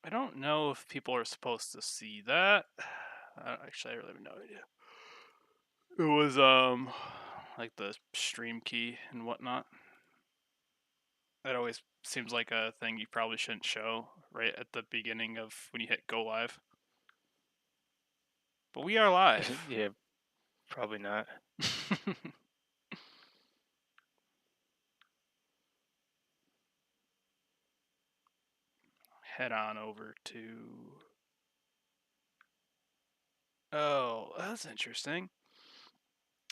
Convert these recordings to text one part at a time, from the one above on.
I don't know if people are supposed to see that. Actually, I really have no idea. It was like the stream key and whatnot. That always seems like a thing you probably shouldn't show right at the beginning of when you hit go live. But we are live. Yeah, probably not. Head on over to. Oh, that's interesting.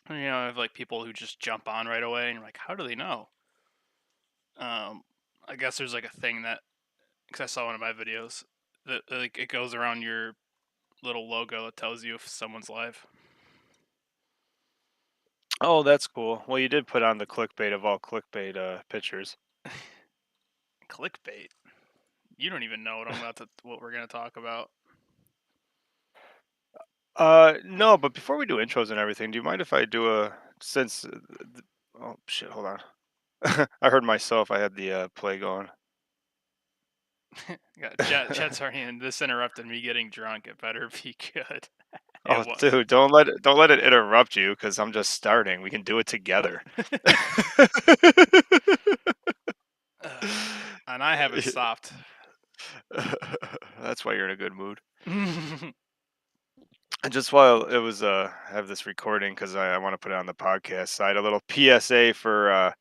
You know, I have like people who just jump on right away, and you're like, how do they know? Um, I guess there's like a thing that because I saw one of my videos that like it goes around your little logo that tells you if someone's live. Oh, that's cool. Well, you did put on the clickbait of all clickbait pictures. Clickbait. You don't even know what we're gonna talk about. No, but before we do intros and everything, do you mind if I do oh shit, hold on. I heard myself. I had the play going. Yeah, Chet's already in. This interrupted me getting drunk. It better be good. It Oh, was. dude, don't let it interrupt you because I'm just starting. We can do it together. And I haven't stopped. That's why you're in a good mood. And just while it was I have this recording because I want to put it on the podcast side, a little PSA for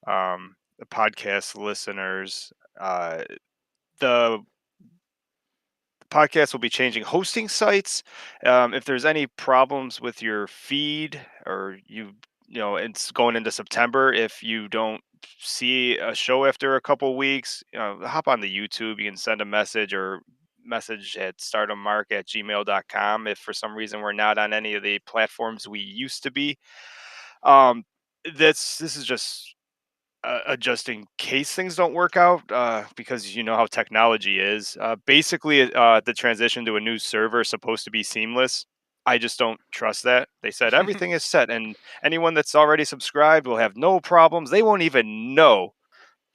the podcast listeners. The podcast will be changing hosting sites. If there's any problems with your feed or it's going into September, if you don't see a show after a couple weeks, hop on the YouTube. You can send a message or message at stardommark@gmail.com if for some reason we're not on any of the platforms we used to be. Um, this is just in case things don't work out, because you know how technology is. Basically, the transition to a new server is supposed to be seamless. I just don't trust that. They said everything is set, and anyone that's already subscribed will have no problems. They won't even know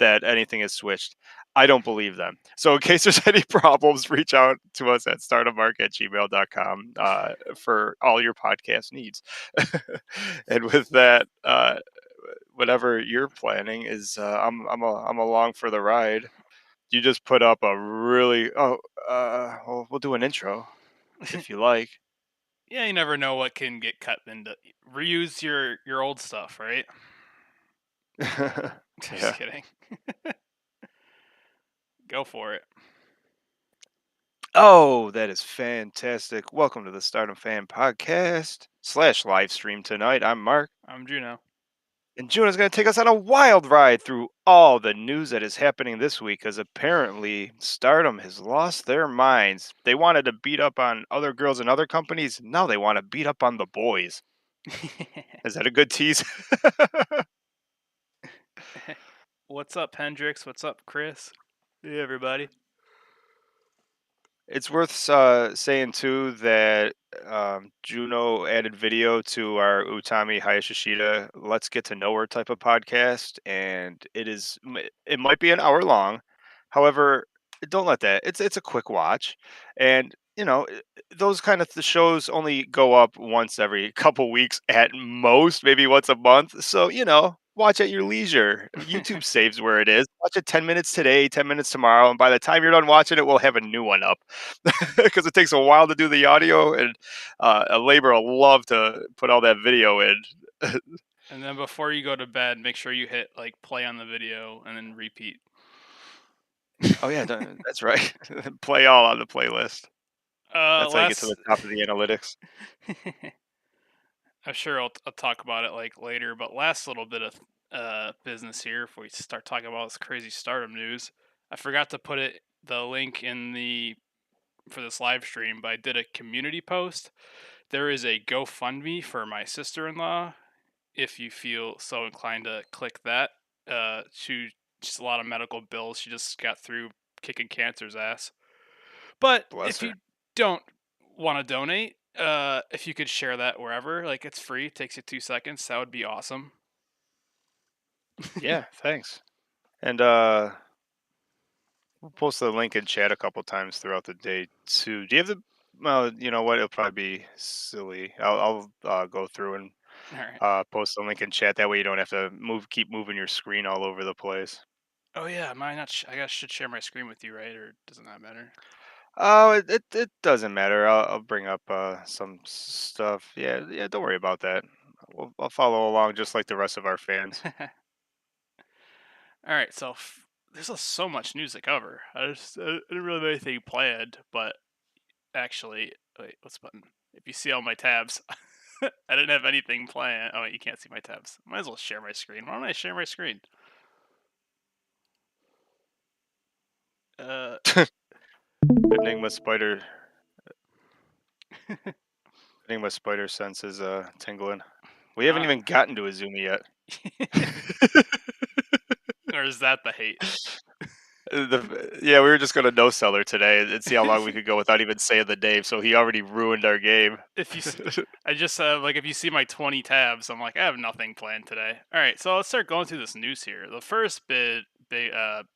that anything is switched. I don't believe them. So, in case there's any problems, reach out to us at startumark@gmail.com for all your podcast needs. And with that, whatever you're planning is, I'm along for the ride. You just put up a really well, we'll do an intro if you like. Yeah, you never know what can get cut into. Reuse your old stuff, right? Just Yeah. kidding. Go for it. Oh, that is fantastic. Welcome to the Stardom Fan Podcast / live stream tonight. I'm Mark. I'm Juno. And June is going to take us on a wild ride through all the news that is happening this week because apparently Stardom has lost their minds. They wanted to beat up on other girls in other companies. Now they want to beat up on the boys. Is that a good tease? What's up, Hendrix? What's up, Chris? Hey, everybody. It's worth saying too that Juno added video to our Utami Hayashishita Let's Get to Know Her type of podcast, and it might be an hour long. However, don't let that. It's a quick watch, and those kind of shows only go up once every couple weeks at most, maybe once a month. So watch at your leisure. YouTube saves where it is. Watch it 10 minutes today, 10 minutes tomorrow, and by the time you're done watching it, we'll have a new one up because it takes a while to do the audio, and a labor will love to put all that video in. And then before you go to bed, make sure you hit like play on the video and then repeat. Oh yeah, that's right. Play all on the playlist. That's how you get to the Last. top of the analytics. I'm sure I'll talk about it like later, but last little bit of business here before we start talking about this crazy Stardom news. I forgot to put the link in the for this live stream, but I did a community post. There is a GoFundMe for my sister-in-law. If you feel so inclined to click that, she just a lot of medical bills. She just got through kicking cancer's ass. But Bless if her. you don't want to donate, if you could share that wherever, like it's free, takes you 2 seconds, that would be awesome. Yeah, thanks. And post the link in chat a couple times throughout the day too. Do you have the? Well, you know what? It'll probably be silly. I'll go through and All right. post the link in chat. That way you don't have to keep moving your screen all over the place. Oh yeah, am I not? I guess should share my screen with you, right? Or does it not matter? Oh, it doesn't matter. I'll bring up some stuff. Yeah, yeah. Don't worry about that. I'll follow along just like the rest of our fans. All right. So there's so much news to cover. I didn't really have anything planned, but actually, wait, what's the button? If you see all my tabs, I didn't have anything planned. Oh, wait, you can't see my tabs. Might as well share my screen. Why don't I share my screen? Uh, Enigma Spider Enigma Spider sense is tingling. We haven't not. even gotten to Izumi yet. Or is that the hate? Yeah, we were just gonna no seller today and see how long we could go without even saying the name. So he already ruined our game. if you, I just like if you see my 20 tabs, I'm like I have nothing planned today. All right, so let's start going through this news here. The first bit of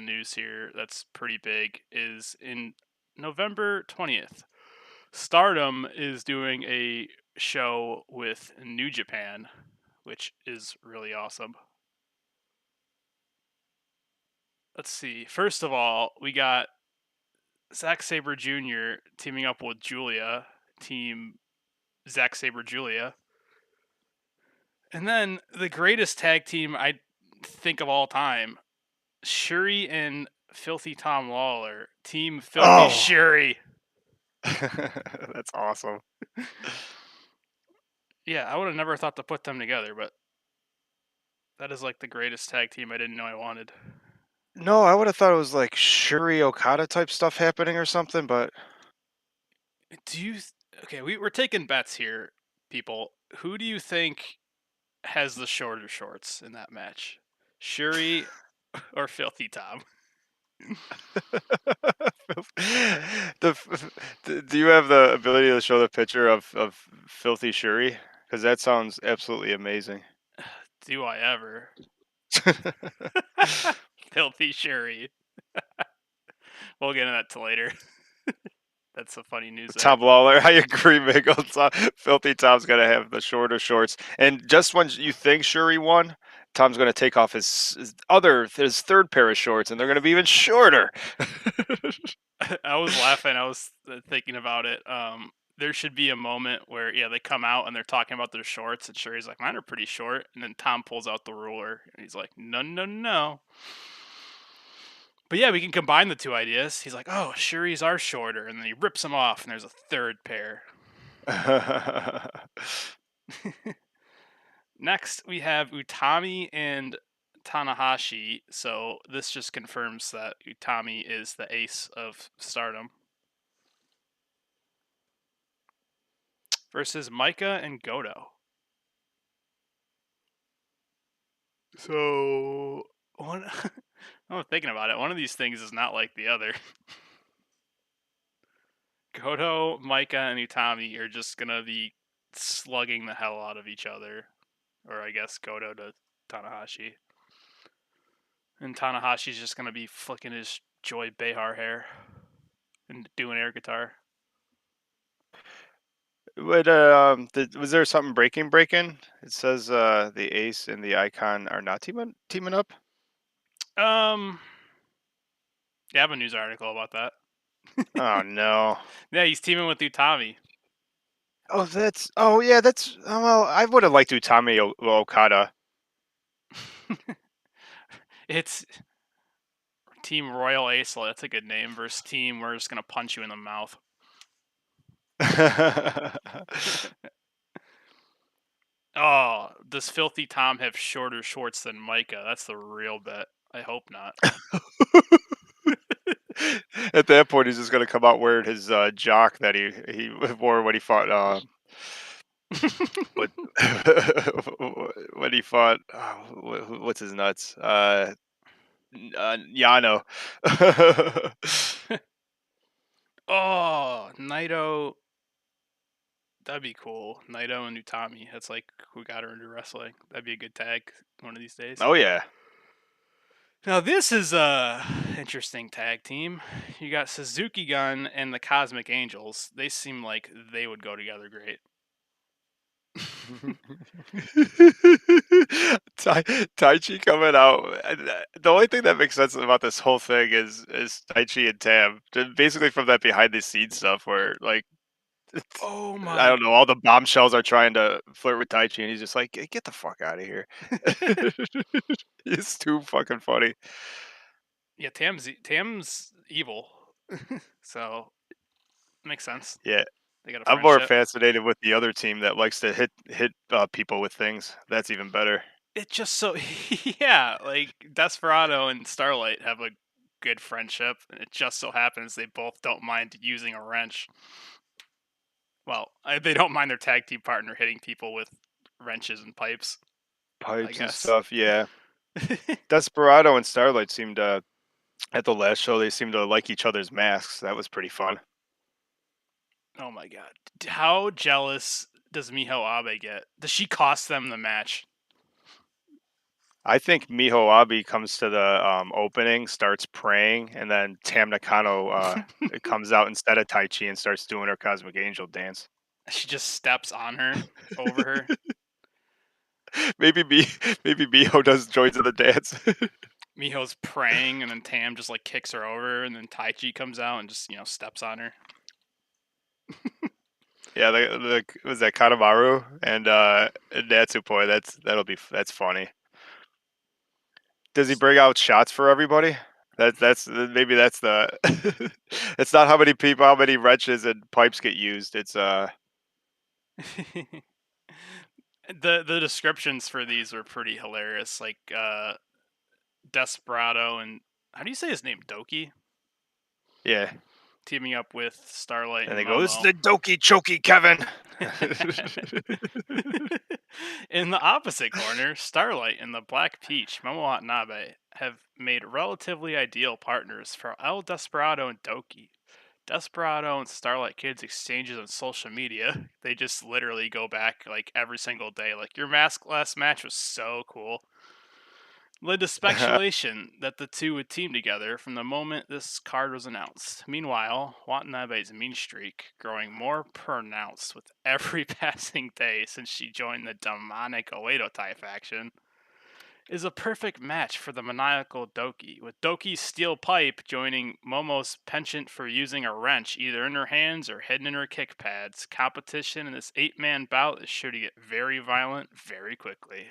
news here that's pretty big is in November 20th. Stardom is doing a show with New Japan, which is really awesome. Let's see. First of all, we got Zack Saber Jr. teaming up with Julia, team Zack Saber Julia. And then the greatest tag team I think of all time, Shuri and Filthy Tom Lawler, Team Filthy Oh, Shuri. that's awesome. Yeah, I would have never thought to put them together, but that is like the greatest tag team I didn't know I wanted. No, I would have thought it was like Shuri Okada type stuff happening or something, but Do you? Okay, we're taking bets here, people. Who do you think has the shorter shorts in that match? Shuri or Filthy Tom? Do you have the ability to show the picture of Filthy Shuri? Because that sounds absolutely amazing. Do I ever? Filthy Shuri. We'll get into that till later. That's some funny news there. Tom Lawler, I agree, Miguel. Filthy Tom's gonna have the shorter shorts, and just when you think Shuri won, Tom's gonna take off his third pair of shorts, and they're gonna be even shorter. I was laughing. I was thinking about it. There should be a moment where yeah they come out and they're talking about their shorts, and Shuri's like mine are pretty short, and then Tom pulls out the ruler and he's like no no no. But yeah, we can combine the two ideas. He's like, oh, Shuri's are shorter, and then he rips them off, and there's a third pair. Next, we have Utami and Tanahashi. So this just confirms that Utami is the ace of Stardom. Versus Micah and Goto. So one, I'm thinking about it. One of these things is not like the other. Goto, Micah, and Utami are just gonna be slugging the hell out of each other, or I guess Goto to Tanahashi. And Tanahashi's just gonna be flicking his Joy Behar hair and doing air guitar. Was there something breaking? It says the Ace and the Icon are not teaming up. Um, yeah, I have a news article about that. Oh no. Yeah, he's teaming with Utami. Oh yeah, well, I would have liked Okada. It's Team Royal Ace. That's a good name. Versus Team We're just gonna punch you in the mouth. Oh, does Filthy Tom have shorter shorts than Micah? That's the real bet. I hope not. At that point, he's just gonna come out wearing his jock that he wore when he fought what when he fought what's his nuts Yano. Oh, Naito. That'd be cool. Naito and Utami. That's like who got her into wrestling. That'd be a good tag one of these days. Oh yeah. Now this is a interesting tag team. You got Suzuki Gun and the Cosmic Angels. They seem like they would go together great. Tai Chi coming out. The only thing that makes sense about this whole thing is Tai Chi and Tam. Basically from that behind the scenes stuff where like Oh I my. don't know, all the bombshells are trying to flirt with Tai Chi and he's just like, Get the fuck out of here." It's too fucking funny. Yeah, Tam's evil. So, makes sense. Yeah. They got a I'm more friendship. fascinated with the other team that likes to hit people with things. That's even better. It just so yeah, like Desperado and Starlight have a good friendship, and it just so happens they both don't mind using a wrench. Well, they don't mind their tag team partner hitting people with wrenches and pipes, I Pipes and guess. stuff, yeah. Desperado and Starlight seemed at the last show they seemed to like each other's masks. That was pretty fun. Oh my god. How jealous does Miho Abe get? Does she cost them the match? I think Miho Abe comes to the opening, starts praying, and then Tam Nakano it comes out instead of Tai Chi and starts doing her Cosmic Angel dance. She just steps on her, over her. maybe me, maybe Miho does joins in the dance. Miho's praying, and then Tam just like kicks her over, and then Taichi comes out and just steps on her. Yeah, the was that Kanemaru and Natsupoi. That's funny. Does he bring out shots for everybody? That's maybe that's the. It's not how many people, how many wrenches and pipes get used. It's The descriptions for these were pretty hilarious. Like Desperado and how do you say his name? Doki yeah. teaming up with Starlight And and they go, "This is Momo. the Doki Choki, Kevin." In the opposite corner, Starlight and the Black Peach, Momo Watanabe, have made relatively ideal partners for El Desperado and Doki. Desperado and Starlight Kids exchanges on social media, they just literally go back like every single day. Like, your mask last match was so cool. Led to speculation that the two would team together from the moment this card was announced. Meanwhile, Watanabe's mean streak growing more pronounced with every passing day since she joined the demonic Oedo Tai faction is a perfect match for the maniacal Doki, with Doki's steel pipe joining Momo's penchant for using a wrench either in her hands or hidden in her kick pads. Competition in this 8-man bout is sure to get very violent very quickly.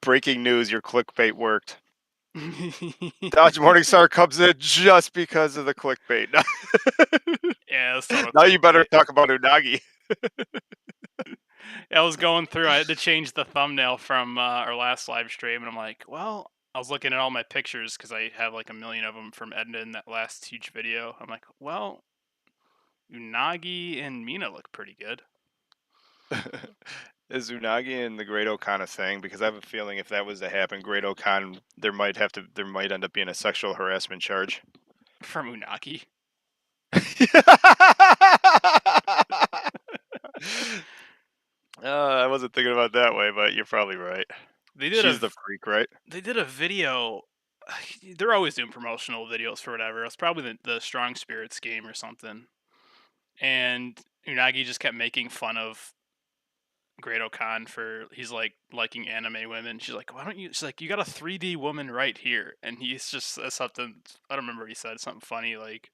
Breaking news: your clickbait worked. Dodge Morningstar comes in just because of the clickbait. Yeah, that's total Now you better clickbait. talk about Unagi. I was going through. I had to change the thumbnail from our last live stream, and I'm like, well, I was looking at all my pictures because I have like a million of them from editing that last huge video. I'm like, well, Unagi and Mina look pretty good. Is Unagi and the Great Okan a thing? Because I have a feeling if that was to happen, Great Okan, there might end up being a sexual harassment charge. From Unagi. I wasn't thinking about it that way, but you're probably right. They did a She's the freak, right? they did a video. They're always doing promotional videos for whatever. It's probably the Strong Spirits game or something. And Unagi just kept making fun of Great Okan for he's like liking anime women. She's like, why don't you? She's like, you got a 3D woman right here, and he's just says something. I don't remember what he said something funny like,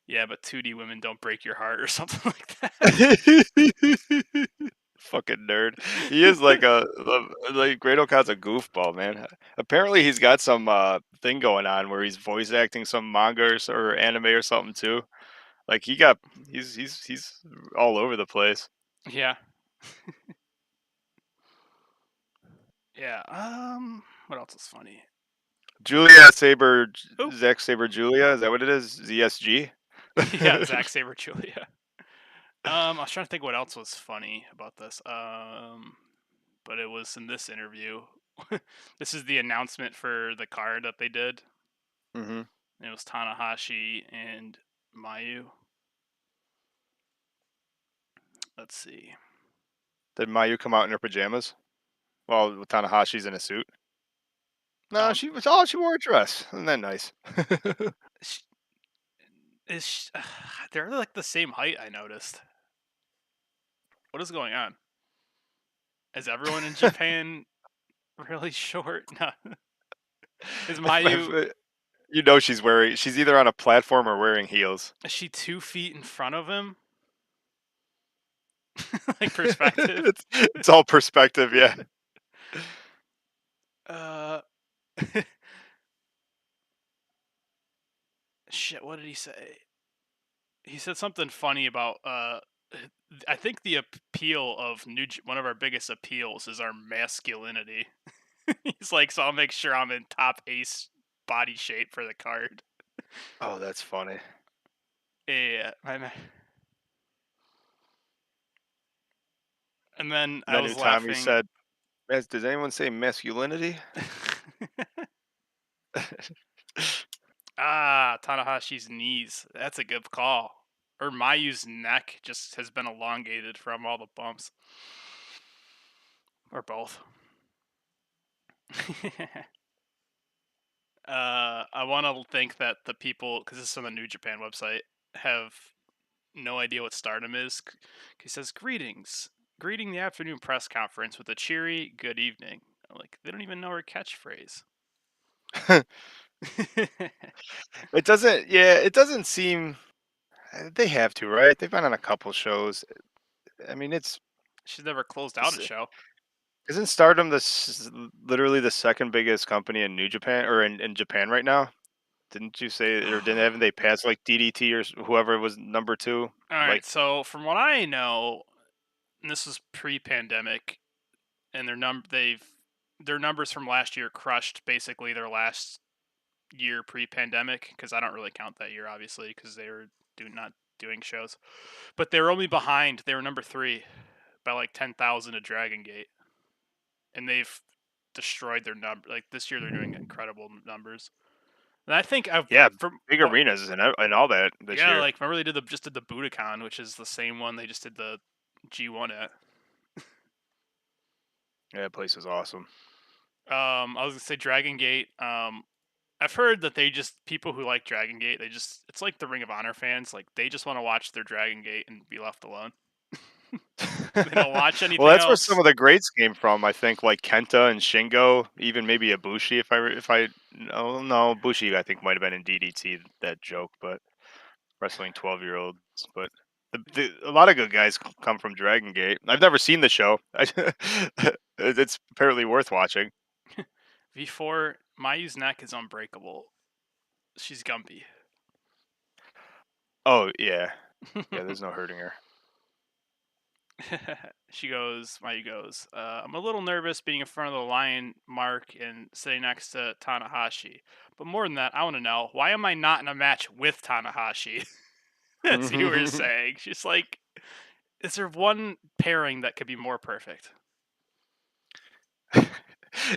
yeah, but 2D women don't break your heart or something like that. Fucking nerd. He is like Great Okan's a goofball, man. Apparently, he's got some thing going on where he's voice acting some manga or anime or something too. Like he's all over the place. Yeah, yeah. What else is funny? Julia Saber, Oh, Zack Saber Julia, is that what it is? ZSG? yeah, Zack Saber Julia. I was trying to think what else was funny about this. But it was in this interview. This is the announcement for the card that they did. hmm It was Tanahashi and Mayu. Let's see. Did Mayu come out in her pajamas while Tanahashi's in a suit? No, she was she wore a dress. Isn't that nice? sh- is they're like the same height. I noticed. What is going on? Is everyone in Japan really short? No. Is Mayu? If, you know she's either on a platform or wearing heels. Is she 2 feet in front of him? Like perspective. It's all perspective, yeah. Uh, shit. What did he say? He said something funny about I think the appeal of one of our biggest appeals is our masculinity. He's like, so I'll make sure I'm in top ace body shape for the card. Oh, that's funny. Yeah, and then And I then was your Tommy laughing. said, Does anyone say masculinity?" Tanahashi's knees. That's a good call. Or Mayu's neck just has been elongated from all the bumps, or both. I want to think that the people, because this is on the New Japan website, have no idea what Stardom is. He says, greeting the afternoon press conference with a cheery good evening. I'm like, they don't even know her catchphrase. It doesn't. Yeah, it doesn't seem. They have to, right? They've been on a couple shows. I mean, She's never closed out a it's show. isn't Stardom literally the second biggest company in New Japan or in Japan right now? Didn't you say, or didn't haven't they passed like DDT or whoever was number two? All Like, right, so from what I know, and this was pre-pandemic, and their numbers from last year crushed basically their last year pre-pandemic, because I don't really count that year obviously because they were not doing shows, but they were only behind. They were number three by like 10,000 at Dragon Gate, and they've destroyed their number. Like this year, they're doing incredible numbers. And I think I've yeah, from big what, arenas and all that this yeah, year. like remember they just did the Budokan, which is the same one they just did the G1 at. Yeah, that place was awesome. I was gonna say Dragon Gate. I've heard that they just people who like Dragon Gate, it's like the Ring of Honor fans, like they just want to watch their Dragon Gate and be left alone. They don't watch Well, anything that's where some else. of the greats came from. I think like Kenta and Shingo, even maybe Ibushi. If I no Bushi, I think might have been in DDT that joke, but wrestling 12-year-olds. But a lot of good guys come from Dragon Gate. I've never seen the show. It's apparently worth watching. V4, Mayu's neck is unbreakable. She's Gumpy. Oh yeah, yeah. There's no hurting her. Mayu goes, I'm a little nervous being in front of the lion mark and sitting next to Tanahashi. But more than that, I want to know, why am I not in a match with Tanahashi? That's what you were saying. She's like, is there one pairing that could be more perfect?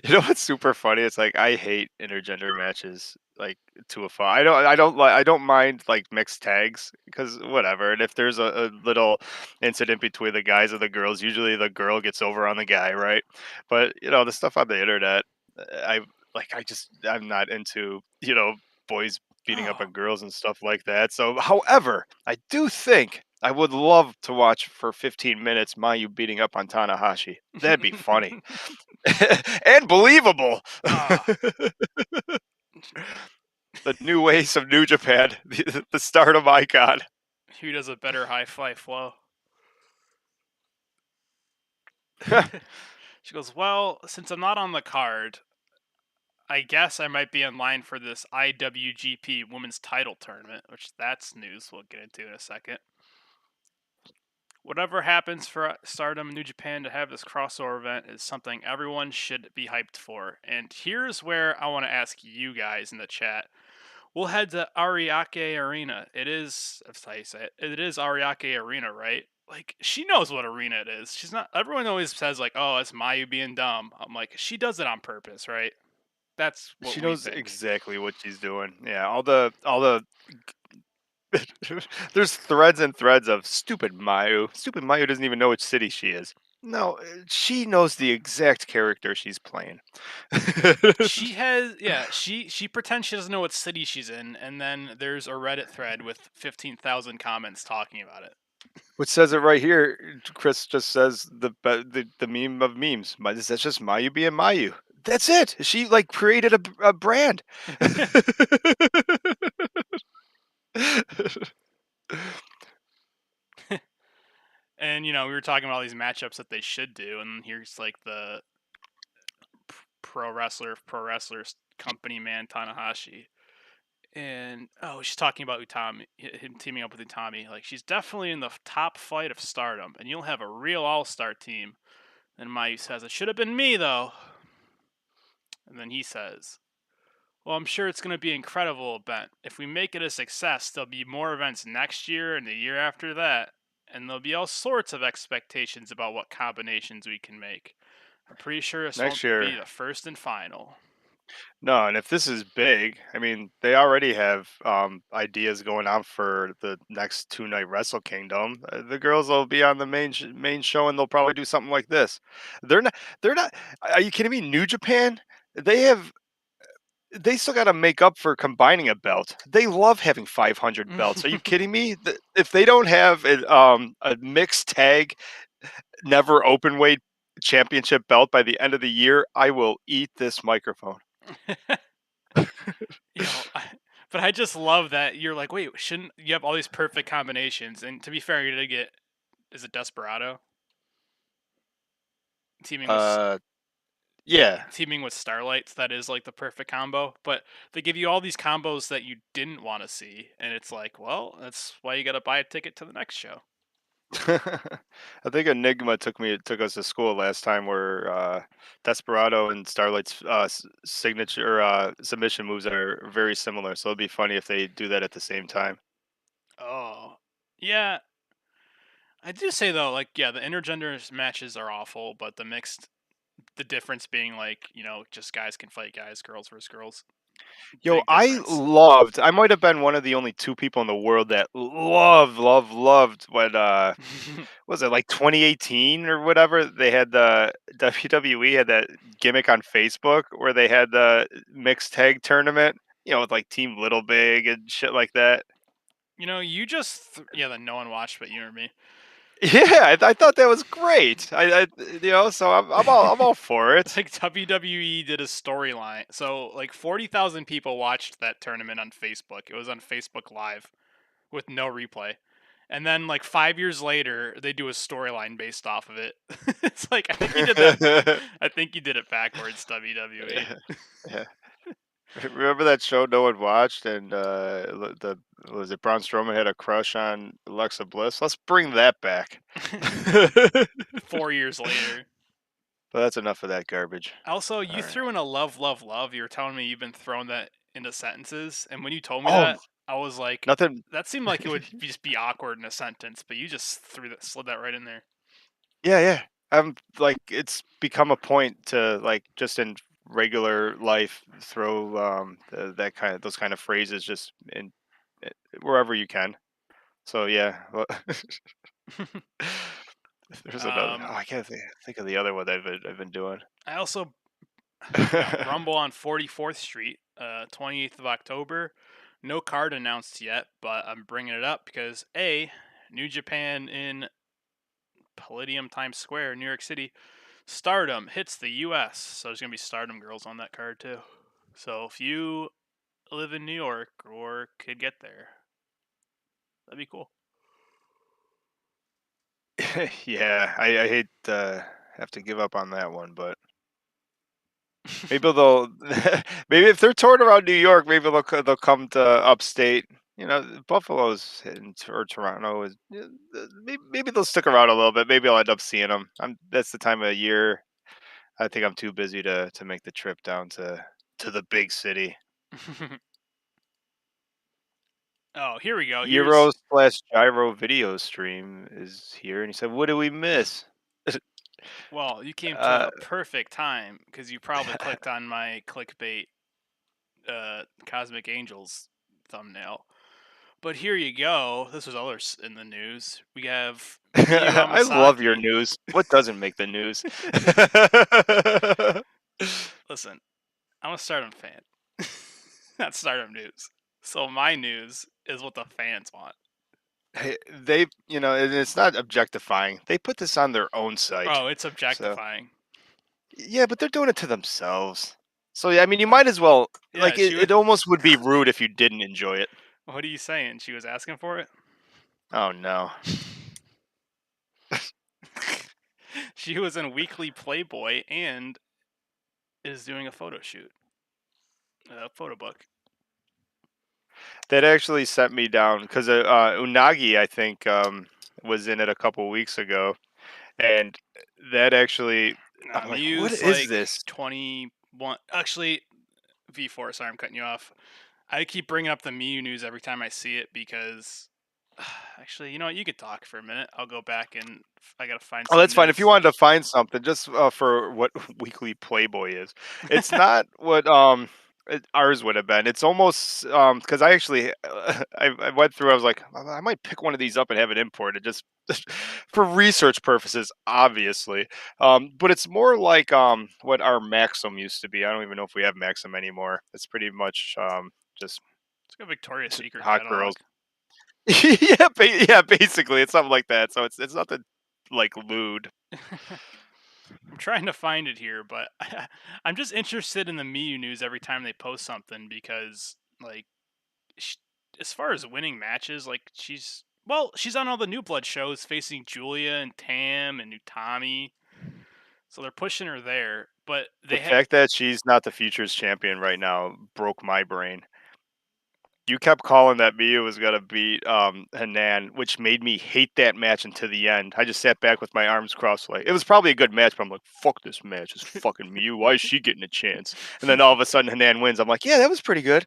You know what's super funny? It's like I hate intergender matches like to a fault. I don't mind like mixed tags because whatever. And if there's a little incident between the guys and the girls, usually the girl gets over on the guy, right? But the stuff on the internet, I I'm not into boys beating up Oh, on girls and stuff like that. So, however, I do think I would love to watch for 15 minutes Mayu beating up on Tanahashi. That'd be funny. And believable. ah, The new ace of New Japan, the Stardom icon. who does a better high fly flow? She goes, well, since I'm not on the card, I guess I might be in line for this IWGP Women's Title Tournament, which that's news we'll get into in a second. Whatever happens for Stardom New Japan to have this crossover event is something everyone should be hyped for. And here's where I want to ask you guys in the chat. We'll head to Ariake Arena. It is, that's how you say it. It is Ariake Arena, right? Like, she knows what arena it is. She's not, everyone always says, like, oh, it's Mayu being dumb. I'm like, she does it on purpose, right? That's what She we knows think. exactly what she's doing. Yeah, all the there's threads and threads of stupid Mayu. Stupid Mayu doesn't even know which city she is. No, she knows the exact character she's playing. She has, yeah, she pretends she doesn't know what city she's in, and then there's a Reddit thread with 15,000 comments talking about it. Which says it right here. Chris just says the meme of memes. That's just Mayu being Mayu. That's it. She like created a brand. And we were talking about all these matchups that they should do, and here's like the pro wrestlers company man Tanahashi. And she's talking about Utami, him teaming up with Utami. Like, she's definitely in the top flight of Stardom, and you'll have a real all-star team. And Mayu says, "It should have been me, though." And then he says, "Well, I'm sure it's going to be an incredible event. If we make it a success, there'll be more events next year and the year after that. And there'll be all sorts of expectations about what combinations we can make. I'm pretty sure this won't Next year, be the first and final." no. And if this is big, I mean, they already have ideas going on for the next 2 night Wrestle Kingdom. The girls will be on the main show, and they'll probably do something like this. They're not. They're not. Are you kidding me? New Japan. They have They still gotta make up for combining a belt. They love having 500 belts. Are you kidding me? If they don't have a mixed tag, never open weight championship belt by the end of the year, I will eat this microphone. I, but I just love that you're like, wait, shouldn't you have all these perfect combinations? And to be fair, you did get, is it Desperado teaming with Uh, yeah. teaming with Starlights? That is like the perfect combo. But they give you all these combos that you didn't want to see, and it's like, well, that's why you got to buy a ticket to the next show. I think Enigma took us to school last time where Desperado and Starlight's signature submission moves are very similar. So it'd be funny if they do that at the same time. Oh, yeah. I do say though, like, yeah, the intergender matches are awful, but the difference being like, just guys can fight guys, girls versus girls. Yo, Big difference. I might have been one of the only two people in the world that loved when was it like 2018 or whatever? They had the WWE had that gimmick on Facebook where they had the mixed tag tournament, with like Team Little Big and shit like that. yeah, that no one watched but you or me. Yeah, I thought that was great. So I'm all for it. Like WWE did a storyline. So like 40,000 people watched that tournament on Facebook. It was on Facebook Live with no replay. And then like 5 years later, they do a storyline based off of it. It's like I think you did it backwards, WWE. Yeah. Remember that show no one watched, and the was it Braun Strowman had a crush on Alexa Bliss? Let's bring that back. But 4 years later. that's enough of that garbage. Also, All you right. threw in a love, love, love. You were telling me you've been throwing that into sentences, and when you told me Oh, that, I was like, nothing. that seemed like it would just be awkward in a sentence, but you just slid that right in there. Yeah, yeah. I'm like it's become a point to like just in regular life throw that kind of those kind of phrases just in eh, wherever you can. So yeah, well, there's another. Oh, um, I can't think of the other one that I've been doing. I also, Rumble on 44th Street, 28th of October. No card announced yet, but I'm bringing it up because New Japan in Palladium Times Square, New York City. Stardom hits the U.S., so there's gonna be Stardom girls on that card too. So if you live in New York or could get there, that'd be cool. Yeah, I hate to have to give up on that one, but maybe they'll maybe if they're touring around New York, maybe they'll come to upstate. Buffalo's or Toronto is. Maybe they'll stick around a little bit. Maybe I'll end up seeing them. That's the time of year. I think I'm too busy to make the trip down to the big city. Oh, here we go. Here's Euro/Gyro video stream is here, and he said, "What do we miss?" well, you came to uh, the perfect time because you probably clicked on my clickbait Cosmic Angels thumbnail. But here you go. This was others in the news. We have Miyu I love your Amasaki. news. What doesn't make the news? Listen, I'm a Stardom fan. Not Stardom news. So my news is what the fans want. Hey, they, and it's not objectifying. They put this on their own site. Oh, it's So, objectifying. yeah, but they're doing it to themselves. So, yeah, I mean, you might as well, Yeah, it, she was. it almost would be rude if you didn't enjoy it. What are you saying? She was asking for it? Oh, no. She was in Weekly Playboy and is doing a photo shoot, a photo book. That actually set me down because Unagi, I think, was in it a couple weeks ago. And that actually, I'm like, what Mew's is like this? 21. Actually, V4, sorry, I'm cutting you off. I keep bringing up the Mew news every time I see it because, actually, you know what? You could talk for a minute. I'll go back and I gotta find Oh, some that's fine. If you news. wanted to find something, just for what Weekly Playboy is, it's not what ours would have been. It's almost because I actually I went through. I was like, I might pick one of these up and have it imported just for research purposes, obviously. But it's more like what our Maxim used to be. I don't even know if we have Maxim anymore. It's pretty much just It's got Victoria's Secret hot girls. catalog. Yeah, yeah, basically, it's something like that. So it's nothing like lewd. I'm trying to find it here, but I'm just interested in the Miyu news every time they post something because, like, sh as far as winning matches, like, she's on all the New Blood shows facing Julia and Tam and Utami, so they're pushing her there. But The they had fact that she's not the Futures champion right now broke my brain. You kept calling that Miyu was gonna beat Hanan, which made me hate that match until the end. I just sat back with my arms crossed, like it was probably a good match, but I'm like, "Fuck this match! It's fucking Miyu. Why is she getting a chance?" And then all of a sudden, Hanan wins. I'm like, "Yeah, that was pretty good."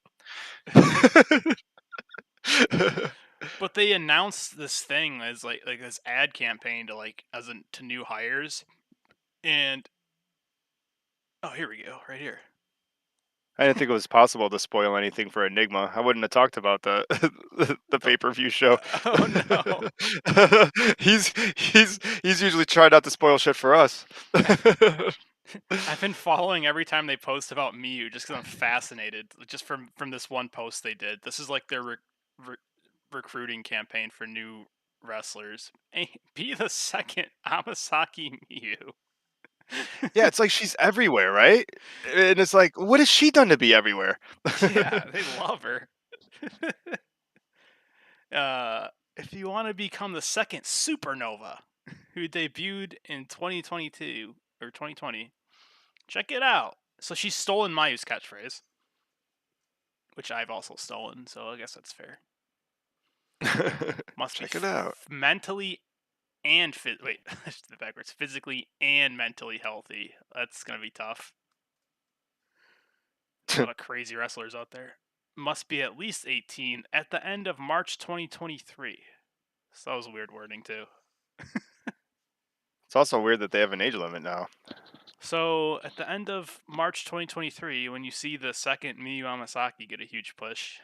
but they announced this thing as like this ad campaign to like as in to new hires, and oh, here we go, right here. I didn't think it was possible to spoil anything for Enigma. I wouldn't have talked about the the The, pay per view show. oh no. He's usually trying not to spoil shit for us. I've been following every time they post about Miyu just because I'm fascinated. Just from this one post they did. This is like their re- recruiting campaign for new wrestlers. Be the second Amasaki Miyu. Yeah, it's like she's everywhere, right? And it's like, what has she done to be everywhere? Yeah, they love her. If you want to become the second supernova who debuted in 2022 or 2020, check it out. So she's stolen Mayu's catchphrase, which I've also stolen, so I guess that's fair. Must be Check it out. mentally and wait, I should do it backwards. Physically and mentally healthy. That's gonna be tough. A lot of crazy wrestlers out there. Must be at least 18 at the end of March 2023. So that was weird wording too. It's also weird that they have an age limit now. So at the end of March 2023, when you see the second Miyu Amasaki get a huge push.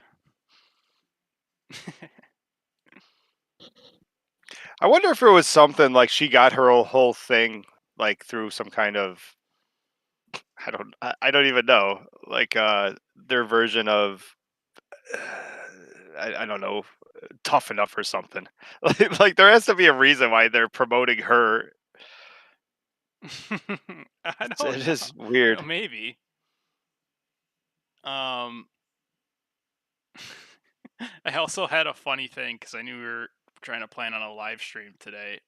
I wonder if it was something like she got her whole thing like through some kind of I don't even know like their version of I don't know tough enough or something. Like there has to be a reason why they're promoting her. I don't It know. is weird. Maybe. Um, I also had a funny thing because I knew we were trying to plan on a live stream today.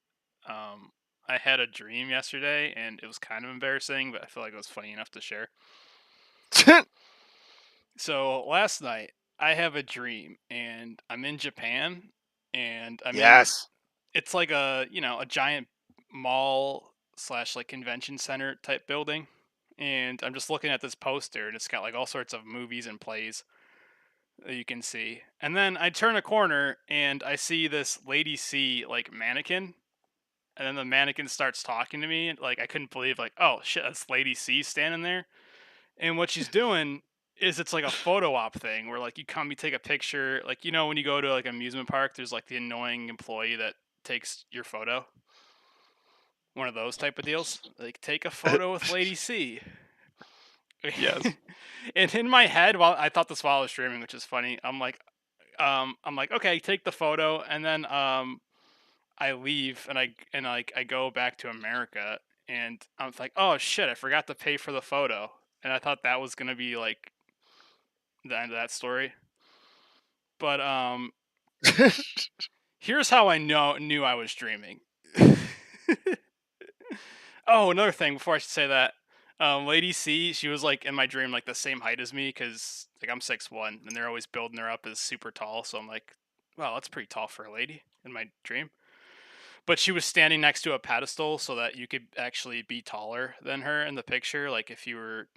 Um, I had a dream yesterday and it was kind of embarrassing, but I feel like it was funny enough to share. So last night I have a dream and I'm in Japan and I'm in Yes. it's like a giant mall slash like convention center type building. And I'm just looking at this poster and it's got like all sorts of movies and plays that you can see. And then I turn a corner and I see this Lady C like mannequin. And then the mannequin starts talking to me. Like I couldn't believe like, oh shit, that's Lady C standing there. And what she's doing is it's like a photo op thing where like you come, you take a picture, like when you go to like an amusement park, there's like the annoying employee that takes your photo, one of those type of deals. Like take a photo with Lady C. Yes. And in my head, while I thought this while I was streaming, which is funny, I'm like, okay, take the photo, and then I leave and I go back to America, and I'm like, oh shit, I forgot to pay for the photo, and I thought that was gonna be like the end of that story. But here's how I knew I was dreaming. Oh, another thing before I should say that. Lady C, she was like in my dream, like the same height as me, because like I'm 6'1", and they're always building her up as super tall. So I'm like, wow, that's pretty tall for a lady in my dream. But she was standing next to a pedestal so that you could actually be taller than her in the picture. Like if you were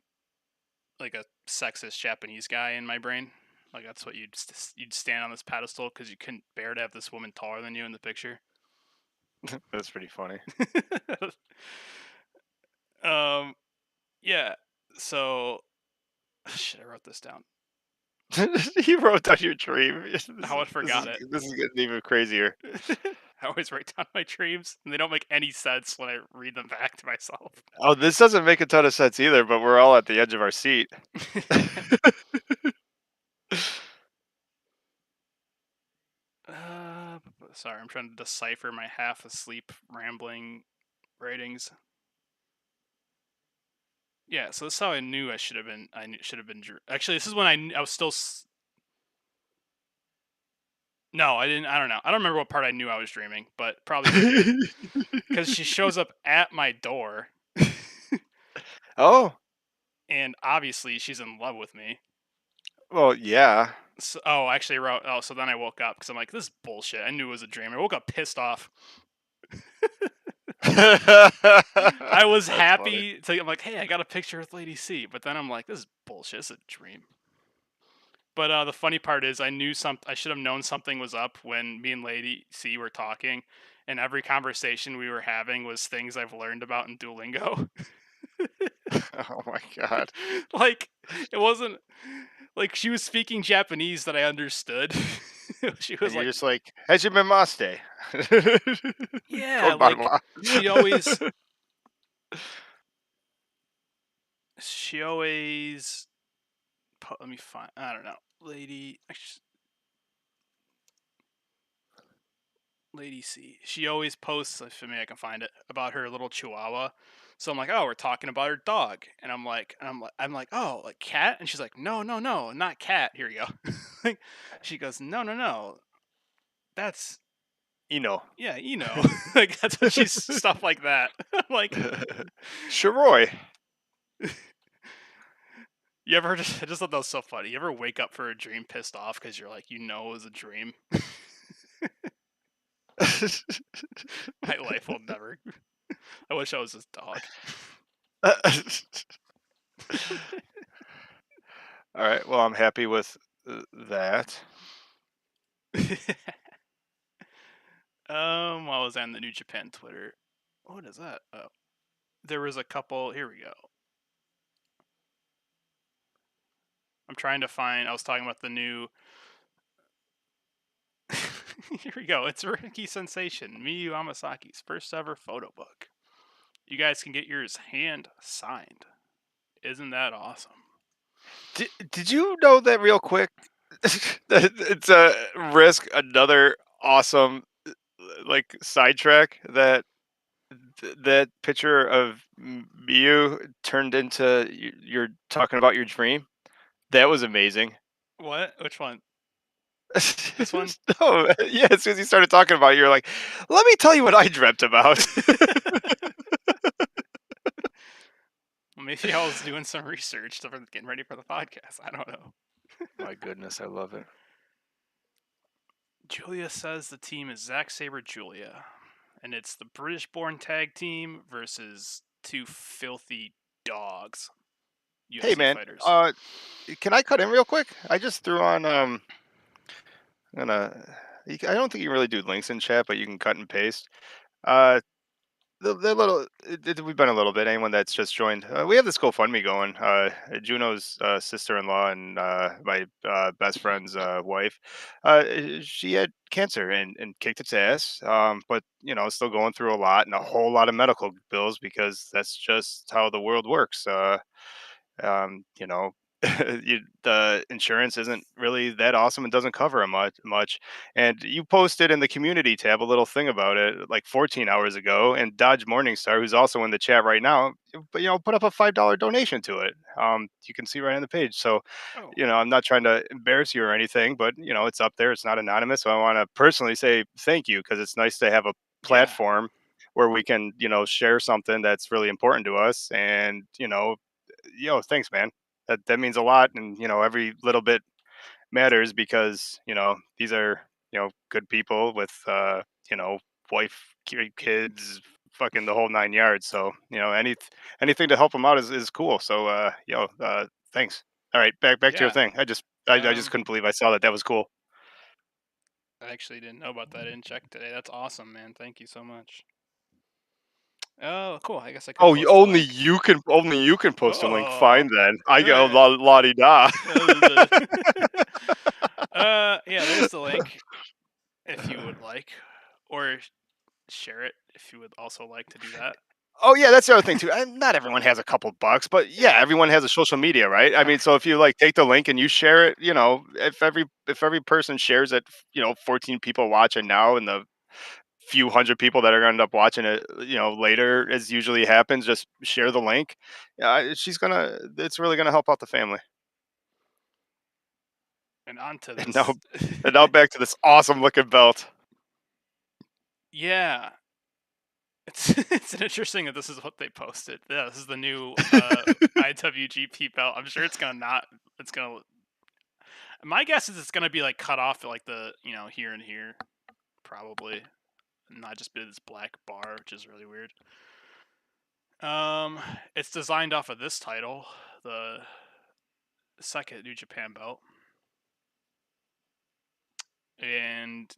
like a sexist Japanese guy in my brain, like that's what you'd stand on this pedestal because you couldn't bear to have this woman taller than you in the picture. That's pretty funny. um, yeah. So shit, I wrote this down. You wrote down your dream. This I is would this is forgot it. this is getting even crazier. I always write down my dreams, and they don't make any sense when I read them back to myself. Oh, this doesn't make a ton of sense either, but we're all at the edge of our seat. Sorry, I'm trying to decipher my half asleep rambling ratings. Yeah, so this is how I knew I should have been. Should have been. Actually, this is when I was still. No, I didn't. I don't know. I don't remember what part I knew I was dreaming, but probably right here because she shows up at my door, Oh, and obviously she's in love with me. well, yeah. So, oh, actually, I wrote. Oh, so then I woke up because I'm like, this is bullshit. I knew it was a dream. I woke up pissed off. I was That's funny. happy to. I'm like, hey, I got a picture with Lady C, but then I'm like, this is bullshit. It's a dream. But the funny part is, I knew some. I should have known something was up when me and Lady C were talking, and every conversation we were having was things I've learned about in Duolingo. Oh my god. Like it wasn't like she was speaking Japanese that I understood. She And was you're like, just like, "Hejime maste." yeah, like Konbanwa. she always she always. Let me find. I don't know, Lady. Lady C. She always posts, if me I can find it, about her little Chihuahua. So I'm like, oh, we're talking about her dog, and I'm like, oh, like cat, and she's like, no, no, no, not cat. Here you go. Like, she goes, no, no, no, that's You know. yeah, like that's what she's stuff like that. I'm like, Shiroi. you ever just I just thought that was so funny. You ever wake up for a dream pissed off because you're like, it was a dream. My life will never. I wish I was this dog. Alright, well, I'm happy with, that. While I was on the New Japan Twitter, what is that? Oh, there was a couple. Here we go. I'm trying to find. I was talking about the new. Here we go. It's Ricky Sensation, Miyu Amasaki's first ever photo book. You guys can get yours hand signed. Isn't that awesome? Did you know that real quick? That it's a risk another awesome, like, sidetrack that that picture of Miyu turned into you're talking about your dream? That was amazing. What? Which one? This one? No, yeah, as soon as you started talking about it, you're like, "Let me tell you what I dreamt about." Well, maybe I was doing some research for getting ready for the podcast. I don't know. My goodness, I love it. Julia says the team is Zack Sabre Julia, and it's the British-born tag team versus two filthy dogs, Hey, UFC man, fighters. can I cut in real quick? I just threw on, gonna I don't think you can really do links in chat, but you can cut and paste. Uh, the little we've been a little bit. Anyone that's just joined, we have this GoFundMe going. Juno's sister-in-law and my best friend's wife, she had cancer and kicked its ass. But still going through a lot and a whole lot of medical bills because that's just how the world works. You know, the insurance isn't really that awesome and doesn't cover a much. And you posted in the community tab a little thing about it like 14 hours ago, and Dodge Morningstar, who's also in the chat right now, but put up a $5 donation to it. You can see right on the page. So, Oh, I'm not trying to embarrass you or anything, but it's up there. It's not anonymous. So I want to personally say thank you because it's nice to have a yeah, platform where we can share something that's really important to us. And thanks, man. That means a lot, and every little bit matters because these are good people with wife, kids, fucking the whole 9 yards. So anything to help them out is cool. So thanks. All right, back to your yeah. thing. I just Um, couldn't believe I saw that. That was cool. I actually didn't know about that. I didn't check today. That's awesome, man. Thank you so much. Oh, cool. I guess I could Oh, post a only link. you can post a link. Oh, Fine then. I go alright. la di da. Yeah, there's the link if you would like, or share it if you would also like to do that. Oh yeah, that's the other thing too. Not everyone has a couple bucks, but yeah, Yeah. everyone has a social media, right? I Uh, mean, so if you like take the link and you share it, if every person shares it, 14 people watching now, and the few hundred people that are going to end up watching it, later, as usually happens, just share the link. It's really gonna help out the family. and on to And now, this. and now back to this awesome looking belt. Yeah. It's an interesting that this is what they posted. Yeah, this is the new IWGP belt. I'm sure it's gonna not. It's gonna. My guess is it's gonna be like cut off at like the here and here probably, not just be this black bar, which is really weird. Um, it's designed off of this title, the second New Japan belt, and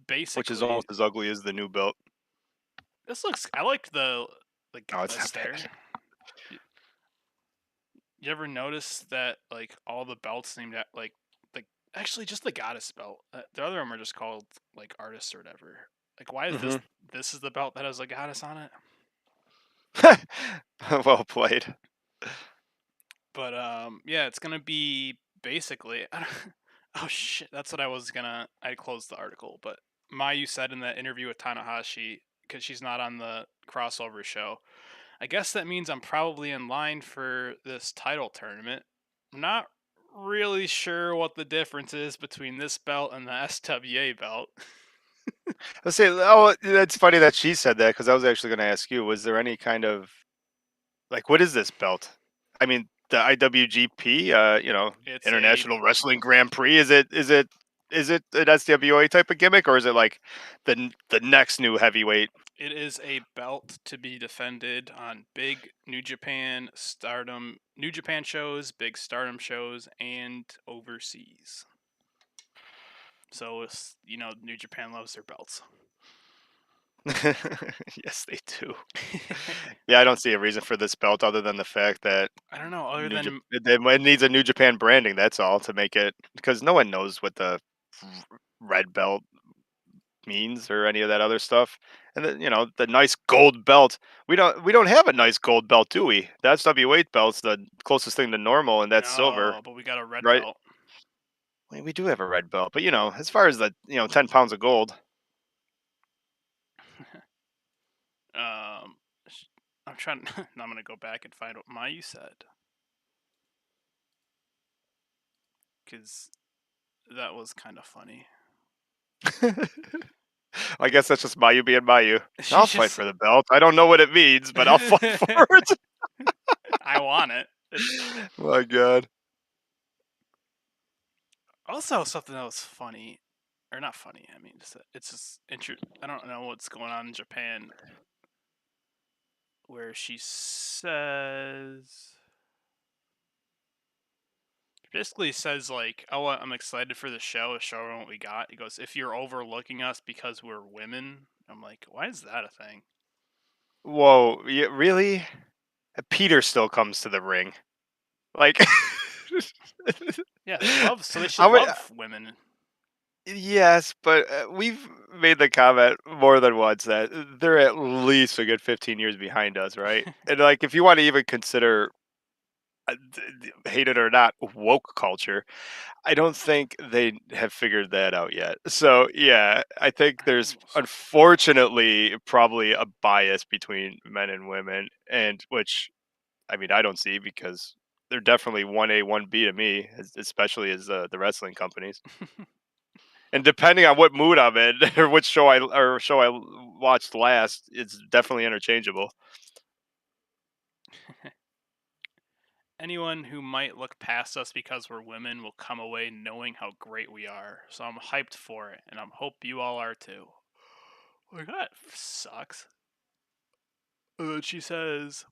Which is basically almost as ugly as the new belt. this looks. I like the Oh, it's goddess not there. bad. You, you ever notice that like all the belts seem to like actually just the goddess belt. The other them are just called like artists or whatever. Like why is this Hmm. this is the belt that has a goddess on it? Well played. But yeah, it's gonna be basically. Oh shit, that's what I was gonna. I closed the article, but Mayu said in that interview with Tanahashi, because she's not on the crossover show. I guess that means I'm probably in line for this title tournament. I'm not really sure what the difference is between this belt and the SWA belt. Let's say, oh, that's funny that she said that because I was actually going to ask you, was there any kind of like, what is this belt? I mean, the IWGP, It's a International Wrestling Grand Prix. Is it an SWA type of gimmick, or is it like the next new heavyweight? it is a belt to be defended on big New Japan shows, big Stardom shows, and overseas. So it's, New Japan loves their belts. Yes, they do. Yeah, I don't see a reason for this belt other than the fact that I don't know. Other New Japan than it needs a New Japan branding. That's all to make it because no one knows what the red belt means or any of that other stuff. And then the nice gold belt. We don't have a nice gold belt, do we? The SW8 belt's the closest thing to normal, and that's silver, no, but we got a red right? belt. We do have a red belt, but as far as the 10 pounds of gold, um, I'm trying. I'm gonna go back and find what Mayu said because that was kind of funny. I guess that's just Mayu being Mayu. She I'll fight just. for the belt. I don't know what it means, but I'll fight for it. I want it. My God. Also, something that was funny, or not funny. I mean, it's just I don't know what's going on in Japan, where she basically says like, "Oh, I'm excited for the show. Show what we got." He goes, "If you're overlooking us because we're women, I'm like, why is that a thing? Whoa, really? Peter still comes to the ring. Like, Yeah, they love so they should how many? love women. Yes, but we've made the comment more than once that they're at least a good 15 years behind us, right? And like, if you want to even consider, hate it or not, woke culture, I don't think they have figured that out yet. So yeah, I think there's unfortunately probably a bias between men and women, and which I mean I don't see because they're definitely 1A 1B to me, especially as the wrestling companies. And depending on what mood I'm in or which show I watched last, it's definitely interchangeable. Anyone who might look past us because we're women will come away knowing how great we are. So I'm hyped for it, and I hope you all are too. Like that sucks. She says,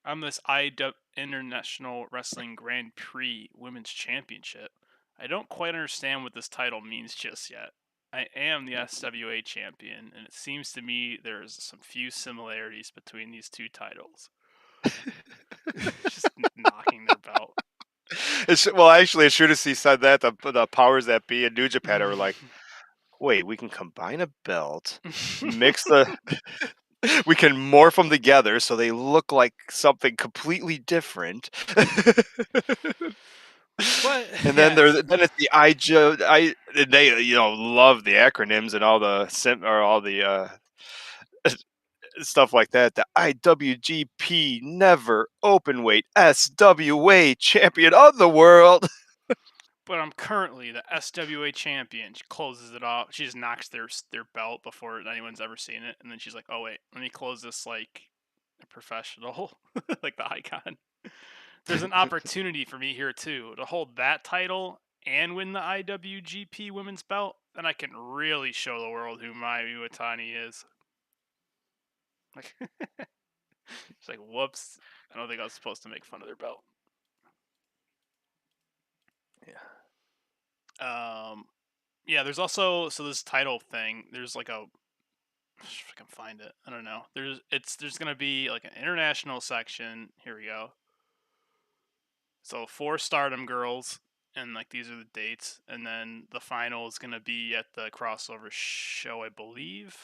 "I'm this IW International Wrestling Grand Prix Women's Championship. I don't quite understand what this title means just yet. I am the SWA champion, and it seems to me there's some few similarities between these two titles." Just knocking their belt. Well, actually, as soon as he said that, the powers that be in New Japan were like, "Wait, we can combine a belt, mix the, we can morph them together so they look like something completely different." But And then yes, then it's the and they love the acronyms and all the or all the stuff like that. The IWGP Never Openweight SWA Champion of the World. but I'm currently the SWA champion. She closes it off. She just knocks their belt before anyone's ever seen it, and then she's like, "Oh wait, let me close this like a professional, like the icon." There's an opportunity for me here too to hold that title and win the IWGP Women's Belt. Then I can really show the world who Mayu Iwatani is. Like, she's like, "Whoops, I don't think I was supposed to make fun of their belt." Um, yeah. There's also this title thing. There's like a if I can find it. I don't know. There's gonna be like an international section. Here we go. So 4 Stardom girls, and like these are the dates, and then the final is gonna be at the crossover show, I believe.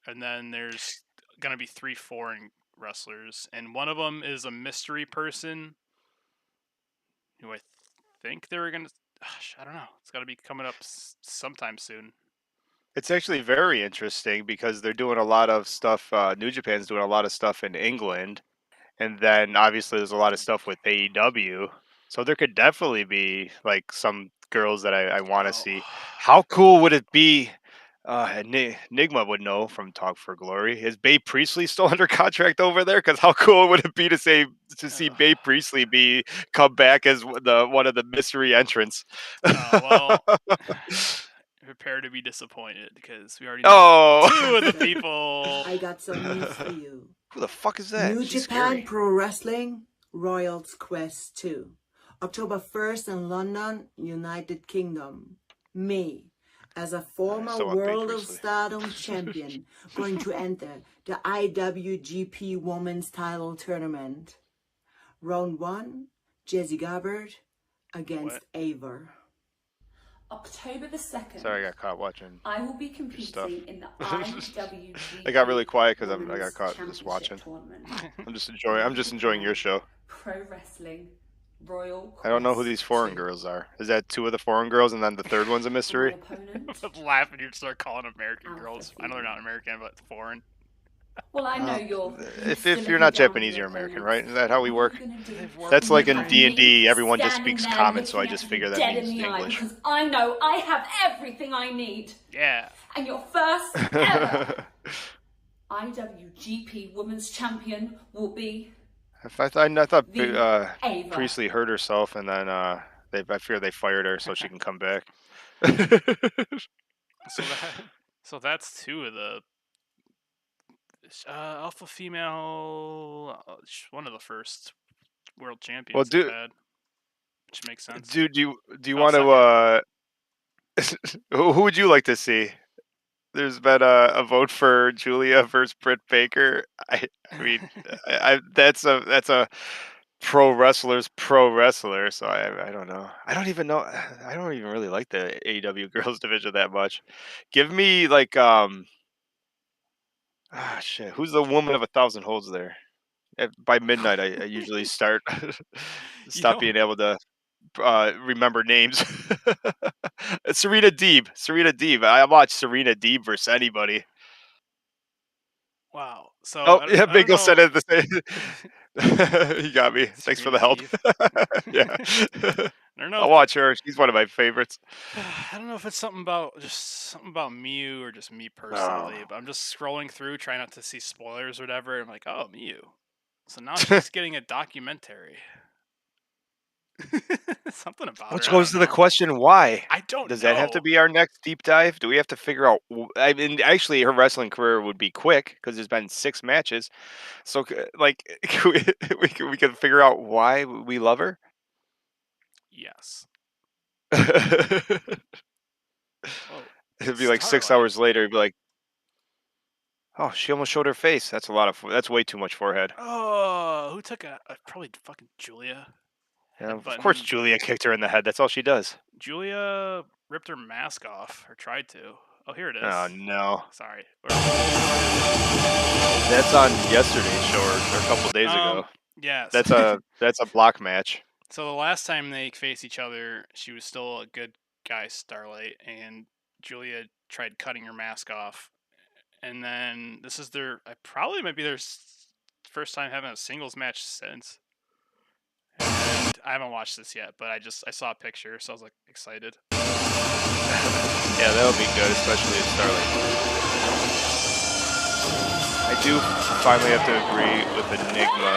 And then there's gonna be 3 foreign wrestlers, and one of them is a mystery person who I think they were gonna. I don't know. It's gotta be coming up sometime soon. It's actually very interesting because they're doing a lot of stuff. New Japan's doing a lot of stuff in England, and then obviously there's a lot of stuff with AEW. So there could definitely be like some girls that I want to Oh, see. How cool would it be? Nigma would know from Talk for Glory. Is Babe Priestley still under contract over there? Because how cool would it be to see Babe Priestley be come back as the one of the mystery entrants? well, prepare to be disappointed because we already know Oh, 2 of the people. I got some news for you. who the fuck is that? New She's Japan scary. Pro Wrestling Royals Quest 2. October 1st in London, United Kingdom. Me, as a I former still want Babe World of Priestley. Stardom champion, going to enter the IWGP Women's Title Tournament. Round 1, Jesse Gabbard against What? Ava. October the 2nd, Sorry, I got caught watching I will be your stuff. competing in the IWGP I got really quiet because I got Women's caught just Championship watching. Tournament. I'm just enjoying your show. Pro Wrestling Royal I don't know who Quest these foreign 2. girls are. Is that 2 of the foreign girls and then the third one's a My mystery? opponent, Laugh and you start calling American Alpha girls. I know they're not American, but foreign. well, I know Uh, you're if you're not Japanese, you're American, right? Is that how we work? That's like in D&D, everyone just speaks common, so I just figure that means English. Because I know I have everything I need. Yeah. And your first ever IWGP Women's Champion will be I thought the Ava. Priestley hurt herself, and then I fear they fired her so she can come back. So that's 2 of the alpha female. One of the first world Well, champions they've had, which makes sense. do you Oh, want second. to? Who would you like to see? there's been a vote for Julia versus Britt Baker. I mean, that's a pro wrestler. So I don't know. I don't even know. I don't even really like the AEW girls division that much. Give me like shit. Who's the woman of 1,000 holds there? By midnight, I usually start You stop know, being able to remember names. Serena Deeb. Serena Deeb. I watch Serena Deeb versus anybody. wow. So Oh, yeah, I don't Bingo said know. it the same. You got me. Thanks for the Serena help. Deeb. Yeah. I don't know I'll if watch her. She's one of my favorites. I don't know if it's something about Mew or just me Oh. personally, but I'm just scrolling through, trying not to see spoilers or whatever. And I'm like, oh, Mew. So now she's getting a documentary. Something about Which her. I goes don't to the know. question, why? I don't Does that have to know. be our next deep dive? Do we have to figure out? I mean, actually, her wrestling career would be quick because there's been 6 matches. So, like, we can figure out why we love her. Yes. Oh, It'd be like 6 hours Starlight. later. It'd be like, oh, she almost showed her face. That's a lot of. That's way too much forehead. Oh, who took probably fucking Julia Yeah, of course, headbutting. Julia kicked her in the head. That's all she does. Julia ripped her mask off or tried to. Oh, here it Oh is. no, Sorry. that's on yesterday's show or a couple days ago. Yes. That's a block match. So the last time they faced each other, she was still a good guy, Starlight, and Julia tried cutting her mask off. And then this is I probably might be their first time having a singles match since. And I haven't watched this yet, but I saw a picture, so I was like excited. Yeah, that'll be good, especially at Starlight. I do finally have to agree with Enigma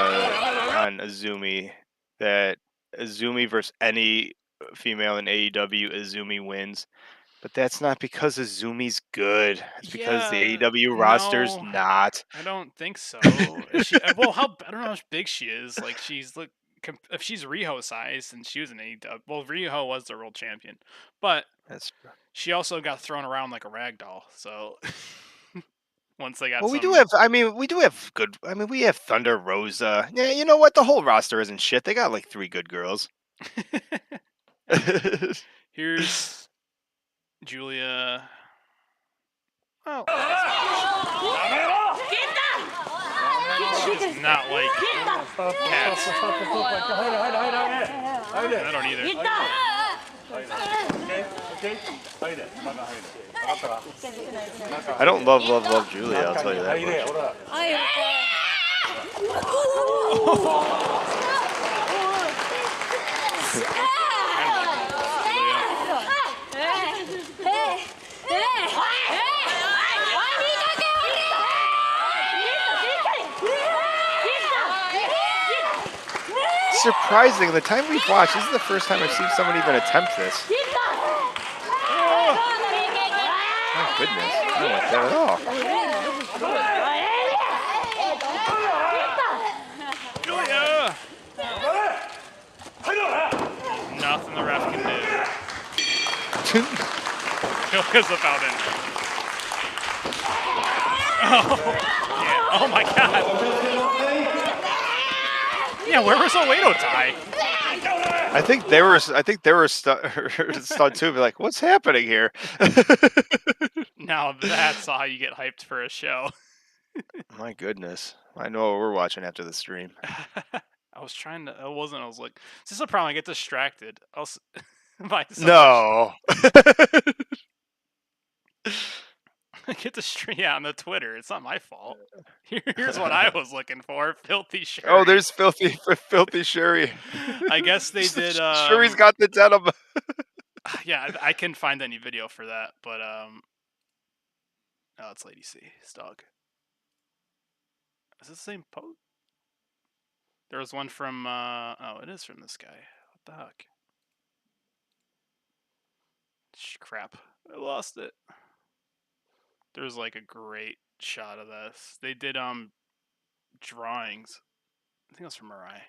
on Azumi that Azumi versus any female in AEW, Azumi wins. But that's not because Azumi's good. It's because the Yeah, AEW roster's no, not. I don't think so. Is she? Well, I don't know how big she is. Like if she's Riho size, and she was an AEW. Well, Riho was the world champion, but That's she also got thrown around like a rag doll. So once they got well, we do some, have. I mean, we do have good. I mean, we have Thunder Rosa. Yeah, you know what? The whole roster isn't shit. They got like 3 good girls. here's Julia. Oh, she's not like cats. I don't either. I don't love Julia. I'll tell you that much. Surprising. The time we've watched, this is the first time I've seen someone even attempt this. My goodness, I don't like that at all. Julia! Nothing the ref can do. Julia's about in. Oh, yeah. Oh my god. Yeah, where was Oedo Tai? I think they were. Stunned too. Be like, what's happening here? Now that's how you get hyped for a show. My goodness, I know what we're watching after the stream. I was trying to. I wasn't. I was like, this is a problem. I get distracted. By so much. No. I get yeah, on the Twitter. It's not my fault. Here's what I was looking for: Filthy Sherry. Oh, there's filthy Sherry. I guess they did. Sherry's got the denim. Yeah, I can find any video for that, but oh, it's Lady C. It's dog. Is this the same post? There was one from. Oh, it is from this guy. What the heck? Crap! I lost it. There's like a great shot of this. They did drawings. I think it was from Mirai.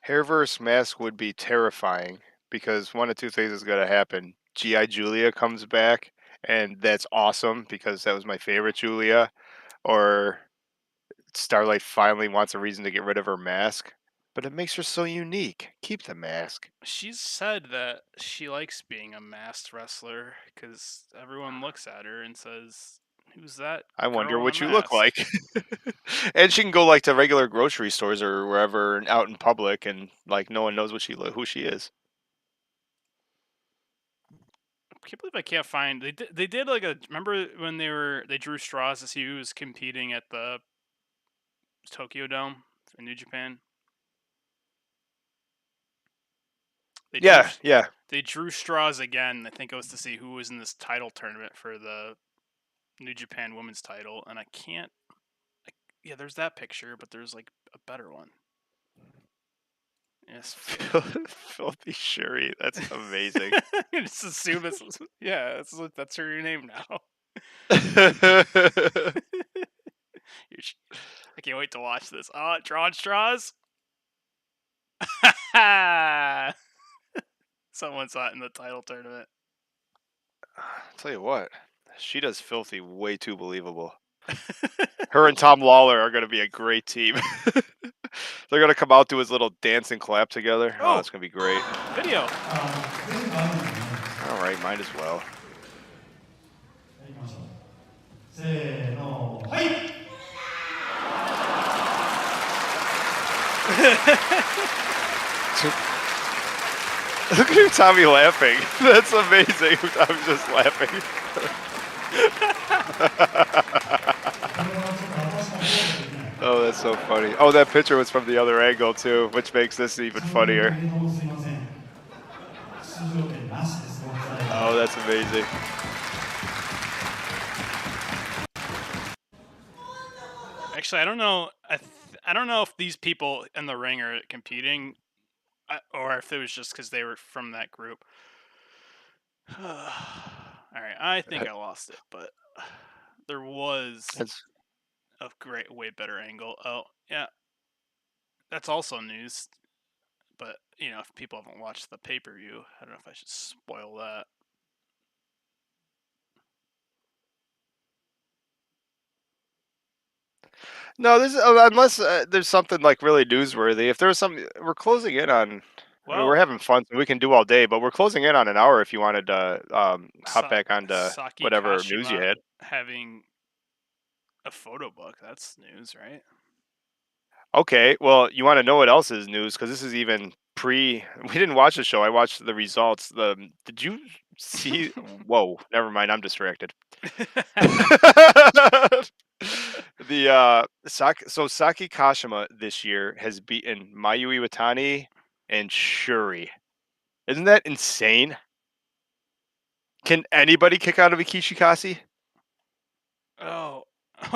Hair versus mask would be terrifying because one of two things is going to happen. G.I. Julia comes back and that's awesome because that was my favorite Julia. Or Starlight finally wants a reason to get rid of her mask, but it makes her so unique. Keep the mask. She's said that she likes being a masked wrestler because everyone looks at her and says, "Who's that I wonder girl in a what you look mask?" like. And she can go like to regular grocery stores or wherever out in public, and like no one knows who she is. I can't believe I can't find. They did like a. Remember when they drew straws to see who was competing at the Tokyo Dome in New Japan? They drew Yeah, yeah. they drew straws again. I think it was to see who was in this title tournament for the New Japan Women's title, and I can't. Yeah, there's that picture, but there's like a better one. Yes, Filthy Shuri. That's amazing. just assume it's yeah. That's her name now. I can't wait to watch this. Drawn straws. Someone saw it in the title tournament. I'll tell you what, she does Filthy way too believable. Her and Tom Lawler are going to be a great team. They're going to come out to his little dance and clap together. Oh, it's going to be great. Video. All right, might as well. Look at Tommy laughing. That's amazing. Tommy's just laughing. Oh, that's so funny. Oh, that picture was from the other angle too, which makes this even funnier. Oh, that's amazing. Actually, I don't know. I don't know if these people in the ring are competing, or if it was just because they were from that group. All right, I think I lost it, but there was a way better angle. Oh, yeah, that's also news. But if people haven't watched the pay-per-view, I don't know if I should spoil that. No, this unless there's something like really newsworthy. If there's some, we're closing in on. I mean, we're having fun, so we can do all day. But we're closing in on an hour. If you wanted to hop back onto Saki whatever news you Kashima had. having a photo book. That's news, right? Okay, well, you want to know what else is news? Because this is even pre. We didn't watch the show. I watched the results. Did you see? Whoa, never mind. I'm distracted. Saki Kashima this year has beaten Mayu Iwatani and Shuri. Isn't that insane? Can anybody kick out of a Kishikasi? Oh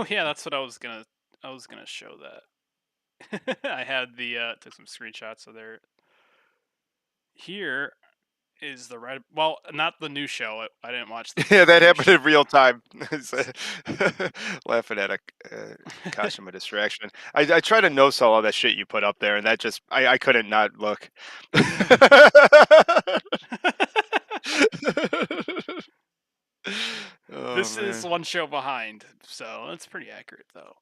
yeah, that's what I was gonna show that. I had took some screenshots of there. Here is the right. Well, not the new show. I didn't watch. Yeah, that happened show. in real time. Laughing at a Kashima distraction. I try to no sell all that shit you put up there, and that just I couldn't not look. This is one show behind, so that's pretty accurate though.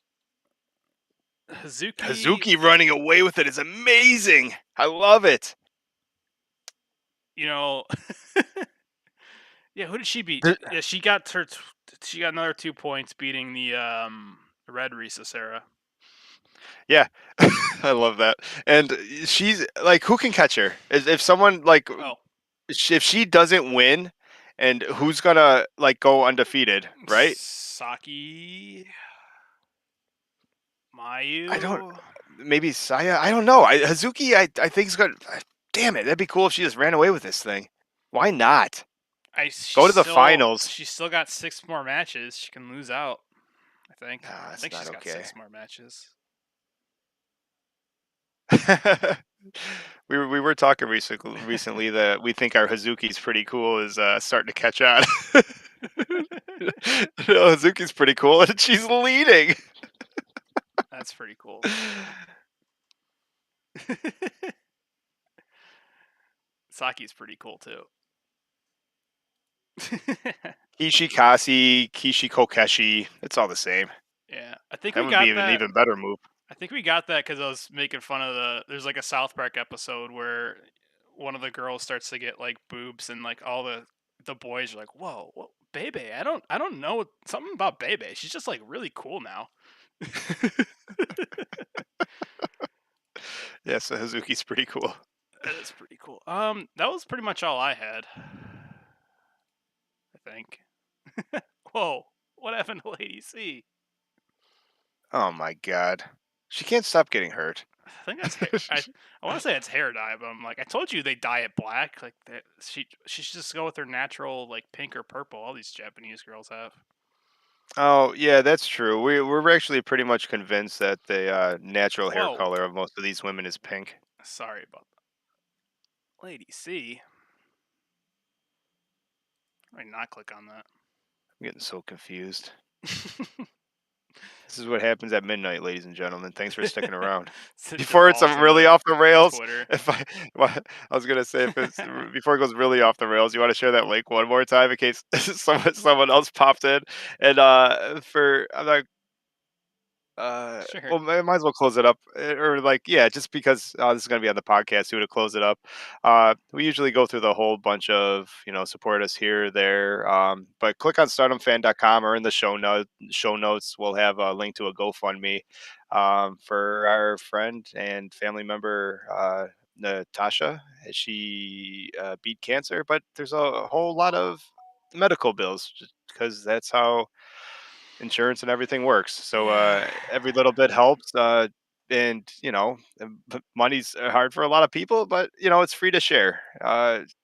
Hazuki running away with it is amazing. I love it. Yeah, who did she beat? Yeah, she got she got another 2 points beating the Red Risa Sarah. Yeah, I love that. And she's like, who can catch her? If someone like, if she doesn't win, and who's gonna like go undefeated, right? Saki, Mayu. I don't. Maybe Saya. I don't know. Hazuki. I think is gonna. Damn it, that'd be cool if she just ran away with this thing. Why not? Go to the finals. She's still got 6 more matches. She can lose out. I think. Nah, I think she's got 6 more matches. we were talking recently that we think our Hazuki's pretty cool is starting to catch on. No, Hazuki's pretty cool and she's leading. That's pretty cool. Saki's pretty cool too. Kishikasi, Kishikokeshi. It's all the same. Yeah, I think That we would be got an that. even better move. I think we got that because I was making fun of There's like a South Park episode where one of the girls starts to get like boobs, and like all the boys are like, "Whoa, whoa, Bebe! I don't know something about Bebe. She's just like really cool now." Yeah, so Hazuki's pretty cool. That is pretty cool. That was pretty much all I had. I think. Whoa, what happened to Lady C? Oh my god. She can't stop getting hurt. I think that's hair. I want to say it's hair dye, but I'm like, I told you they dye it black. Like that, she should just go with her natural like pink or purple. All these Japanese girls have. Oh, yeah, that's true. We're actually pretty much convinced that the natural hair Whoa, color of most of these women is pink. sorry about that. Lady C. I not click on that. I'm getting so confused. This is what happens at midnight, ladies and gentlemen. Thanks for sticking around. It Before it's devolves really into off the rails, Twitter. if I, I was gonna say if it's before it goes really off the rails, you want to share that link one more time in case someone else popped in, and for I'm not Sure. well, might as well close it up, or like, yeah, just because this is going to be on the podcast, too, to close it up. We usually go through the whole bunch of, support us here, there, but click on StardomFan.com or in the show notes, we'll have a link to a GoFundMe for our friend and family member, Natasha. She beat cancer, but there's a whole lot of medical bills because that's how insurance and everything works. So Yeah. every little bit helps. And money's hard for a lot of people, but it's free to share.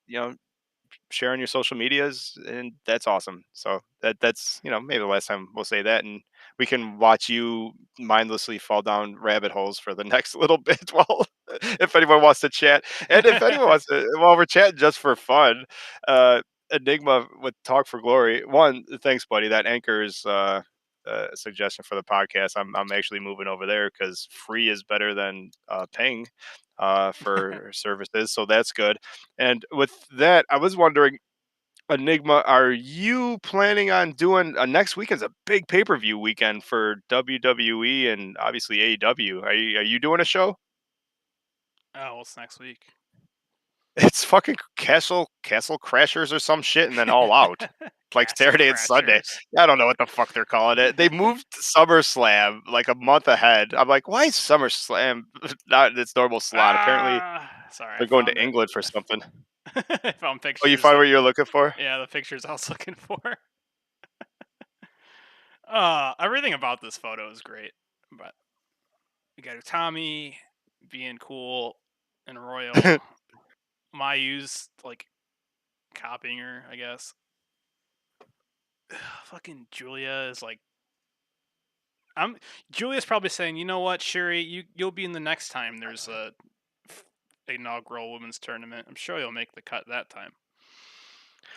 You know, share on your social medias, and that's awesome. So that's maybe the last time we'll say that, and we can watch you mindlessly fall down rabbit holes for the next little bit while if anyone wants to chat, and if anyone wants to while we're chatting just for fun. Enigma with Talk for Glory. One, thanks, buddy. That anchors a suggestion for the podcast. I'm actually moving over there because free is better than paying for services, so that's good. And with that, I was wondering, Enigma, are you planning on doing next weekend's a big pay per view weekend for WWE and obviously AEW? Are you doing a show? Oh, what's next week? It's fucking Castle Crashers or some shit, and then All Out, like Castle Saturday and Sunday. Crashers. I don't know what the fuck they're calling it. They moved SummerSlam like a month ahead. I'm like, why is SummerSlam not in its normal slot? Apparently, Sorry, I they're going found to it. England for something. I found Oh, you pictures. find what you're looking for? Yeah, the pictures I was looking for. Everything about this photo is great, but you got Tommy being cool and royal. Mayu's like copying her, I guess. Fucking Julia is like, I'm. Julia's probably saying, you know what, Sherry, you'll be in the next time there's a inaugural women's tournament. I'm sure you'll make the cut that time.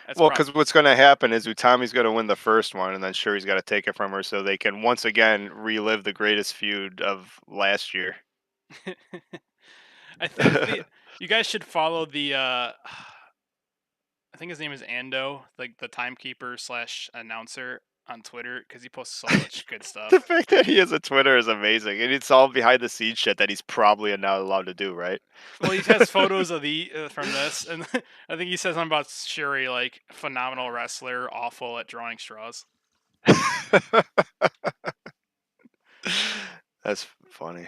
That's Well, probably. because what's going to happen is Utami's going to win the first one, and then Shuri's got to take it from her, so they can once again relive the greatest feud of last year. I think you guys should follow the. I think his name is Ando, like the timekeeper slash announcer on Twitter, because he posts so much good The stuff. fact that he has a Twitter is amazing, and it's all behind the scenes shit that he's probably not allowed to do, right? Well, he has photos of the from this, and I think he says something about Shuri, like phenomenal wrestler, awful at drawing straws. That's funny.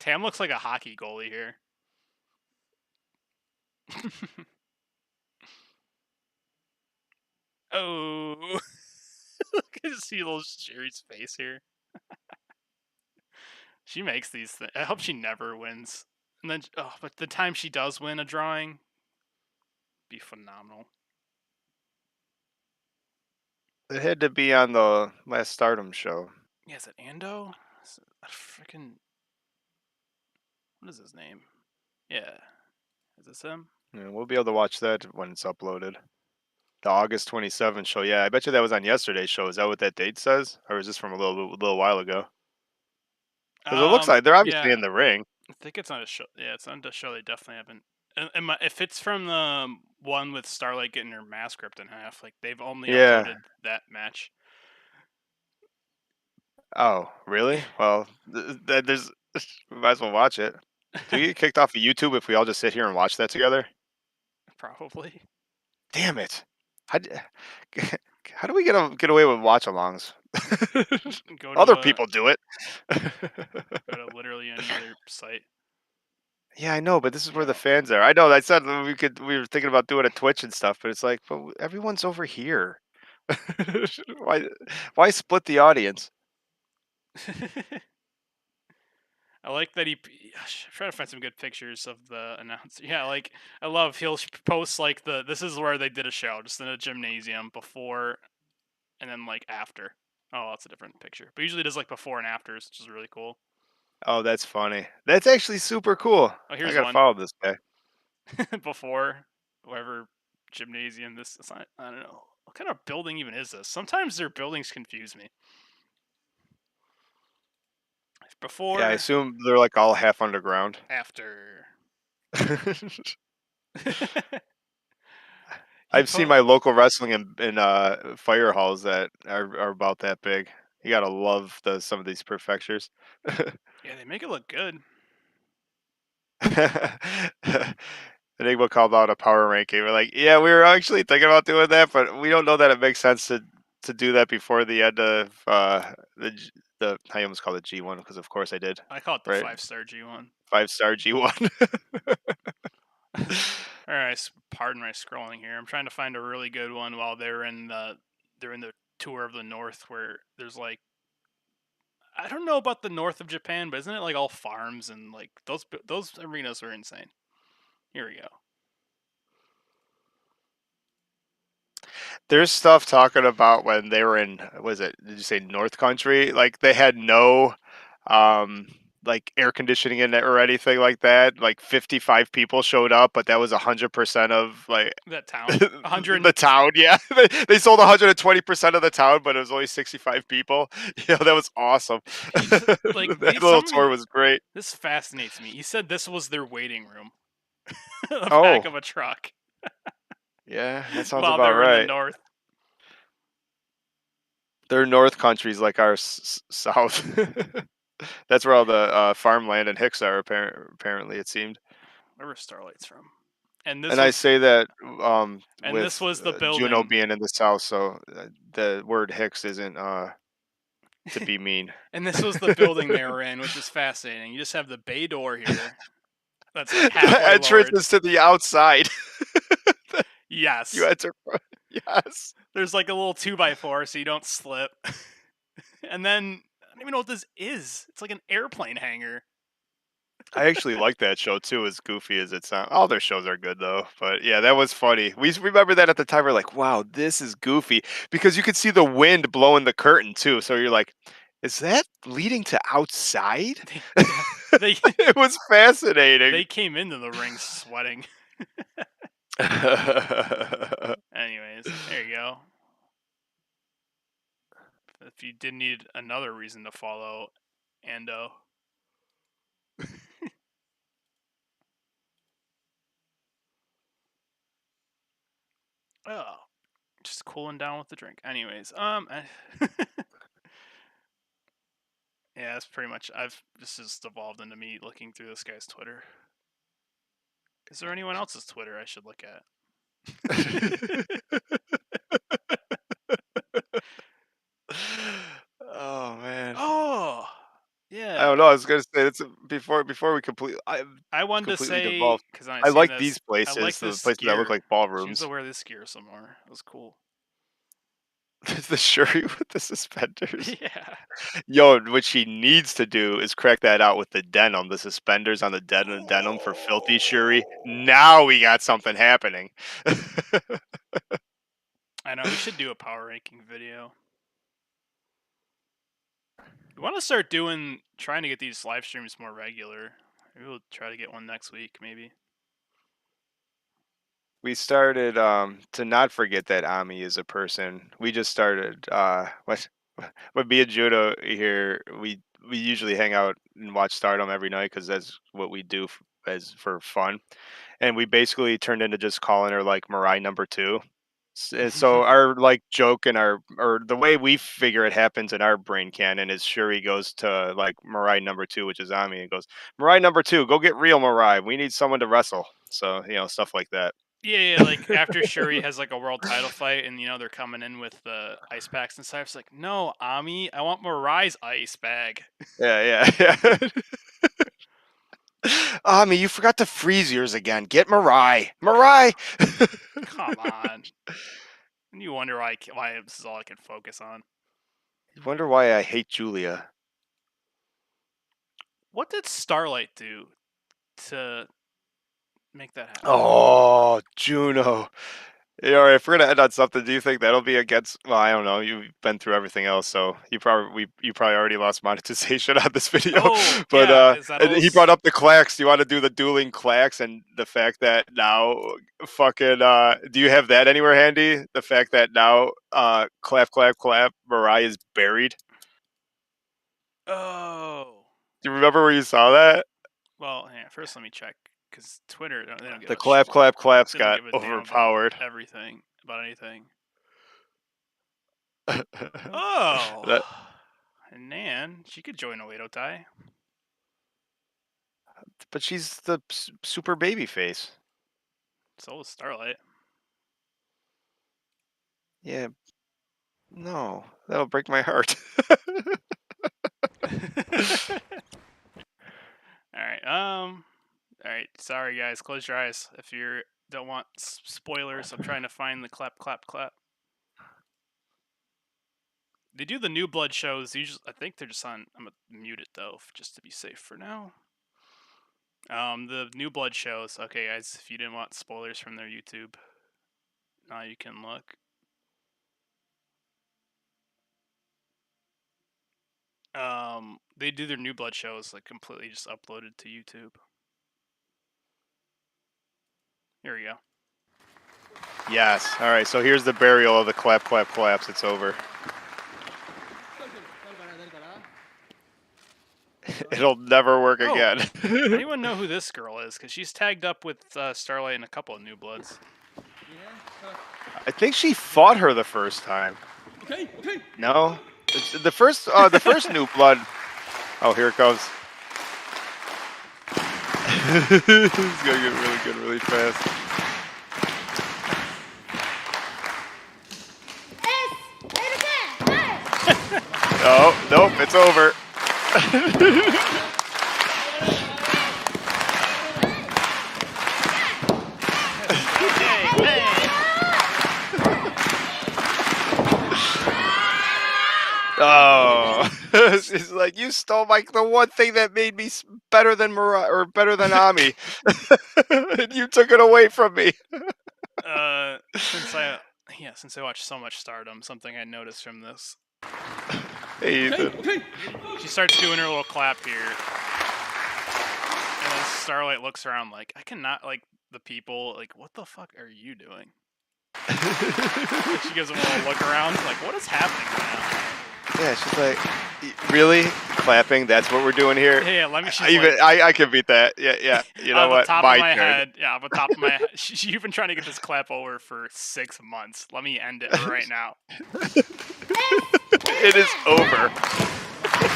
Tam looks like a hockey goalie here. Oh, I can see little Shuri's face here. She makes these things. I hope she never wins. And then, but the time she does win a drawing, be phenomenal. It had to be on the last Stardom show. Yeah, is it Ando? Is it freaking. What is his name? Yeah. Is this him? Yeah, we'll be able to watch that when it's uploaded. The August 27th show. Yeah, I bet you that was on yesterday's show. Is that what that date says, or is this from a little while ago? Because it looks like they're obviously Yeah. in the ring. I think it's on a show. Yeah, it's on the show. They definitely haven't. If it's from the one with Starlight getting her mask ripped in half. Like they've only Yeah. uploaded that match. Oh, really? Well, there's we might as well watch it. Do we get kicked off of YouTube if we all just sit here and watch that together? Probably. Damn it! How, d- how do we get away with watch-alongs? Go to Other a people do it. go to literally any other site. Yeah, I know, but this is where the No. fans are. I know. I said that we were thinking about doing a Twitch and stuff, but it's like, but everyone's over here. why why split the audience? I like that I'm trying to find some good pictures of the announcer. Yeah, like I love he'll post like this is where they did a show, just in a gymnasium before and then like after. Oh, that's a different picture. But usually it does like before and afters, which is really cool. Oh, that's funny. That's actually super cool. Oh, I here's gotta one follow this guy. before whatever gymnasium this is. I don't know what kind of building even is this. Sometimes their buildings confuse me. Yeah, I Before, assume they're like all half underground. after. he I've seen po- my local wrestling in fire halls that are about that big. You gotta love some of these prefectures. Yeah, they make it look good. Enigma called out a power ranking. We're like, yeah, we were actually thinking about doing that, but we don't know that it makes sense to do that before the end of the I almost called it G1 because of course I did, I call it the right? 5-star G1. 5-star G1. All right, pardon my scrolling here. I'm trying to find a really good one while they're in the tour of the North, where there's like I don't know about the north of Japan, but isn't it like all farms and like those arenas are insane. Here we go. There's stuff talking about when they were in, was it, did you say North Country? Like they had no um like air conditioning in it or anything like that. Like 55 people showed up, but that was 100% of like That town, 100. the town. Yeah. They sold 120% of the town, but it was only 65 people. Yeah, that was awesome. He's like That these. little tour was great. This fascinates me. He said this was their waiting room, the back Oh, of a truck, yeah, that sounds while they about were in the right. north. Their North countries like our South. That's where all the farmland and hicks are. Apparently, it seemed. Where was Starlight's from? And this And I was say that and this with was the Juneau building. being in the South, so the word hicks isn't to be mean. And this was the building they were in, which is fascinating. You just have the bay door here. That's like The halfway entrance lowered. is to the outside. You Yes. enter. Yes. There's like a little 2x4 so you don't slip. And then I don't even know what this is. It's like an airplane hangar. I actually like that show too, as goofy as it sounds. All their shows are good though, but yeah, that was funny. We remember that at the time. We're like, "Wow, this is goofy," because you could see the wind blowing the curtain too. So you're like, "Is that leading to outside?" Yeah, they It was fascinating. they came into the ring sweating. Anyways, there you go. If you did need another reason to follow Ando. Oh, just cooling down with the drink. Anyways, yeah, that's pretty much. This just evolved into me looking through this guy's Twitter. Is there anyone else's Twitter I should look at? Oh man. Oh, I yeah. don't know. I was gonna say that's before we I wanted to completely say devolved. because I I seen like this. these I like places, the this places that look gear. like She needs to ballrooms. wear this gear some more. It was cool. The Shuri with the suspenders. Yeah. Yo, what she needs to do is crack that out with the denim, the suspenders on the denim for filthy Shuri. Now we got something happening. I know we should do a power ranking video. We want to start trying to get these live streams more regular. Maybe we'll try to get one next week, maybe. We started to not forget that Ami is a person. We just started what with me and Judo here. We usually hang out and watch Stardom every night because that's what we do as for fun. and we basically turned into just calling her like Mariah number two. So our like joke and our or the way we figure it happens in our brain canon is Shuri goes to like Mariah number two, which is Ami, and goes, Mariah number two, go get real Mariah. We need someone to wrestle. So stuff like that. Yeah, like after Shuri has like a world title fight, and they're coming in with the ice packs and stuff. It's like, no, Ami, I want Mariah's ice bag. Yeah. Ami, you forgot to freeze yours again. Get Mariah. Mariah. Come on. And you wonder why this is all I can focus on. You wonder why I hate Julia. What did Starlight do to make that happen? Oh, Juno. All right, if we're gonna end on something, do you think that'll be against? Well, I don't know. You've been through everything else, so you probably already lost monetization on this video. Oh, But yeah, is that and all he brought up the clacks. Do you want to do the dueling clacks and the fact that now, fucking, do you have that anywhere handy? The fact that now, clap, clap, clap, Mariah is buried. Oh. Do you remember where you saw that? Well, yeah, first let me check, because Twitter, they don't give The a clap, clap, claps they don't got give a damn about overpowered. everything, about anything. Oh. That- And Nan, she could join Oedo Tai. but she's the super baby face. So is Starlight. Yeah. No, that'll break my heart. All right. Sorry, guys. Close your eyes if you don't want spoilers. I'm trying to find the clap, clap, clap. They do the New Blood shows. Usually, I think they're just on. I'm gonna mute it though, just to be safe for now. The New Blood shows. Okay, guys, if you didn't want spoilers from their YouTube, now you can look. They do their New Blood shows like completely just uploaded to YouTube. Here we go. Yes. All right. So here's the burial of the clap, clap, claps. It's over. It'll never work Oh. again. Anyone know who this girl is? Because she's tagged up with Starlight and a couple of New Bloods. I think she fought her the first time. Okay. No, the first New Blood. Oh, here it comes. It's gonna get really good really fast. Oh, nope, it's over. Oh, she's like, you stole the one thing that made me better than Mariah or better than Ami, and you took it away from me. Since I watched so much Stardom, something I noticed from this. Hey, Ethan. Okay. She starts doing her little clap here, and then Starlight looks around like, I cannot, like, the people, like, what the fuck are you doing? Like, she gives them a little look around, like, what is happening right Yeah, she's like, really? Clapping? That's what we're doing here? now? Yeah, let me. I can beat that. Yeah. You know what? Top My of my turn. head. Yeah, off the top of my head. You've been trying to get this clap over for 6 months. Let me end it right now. It is over.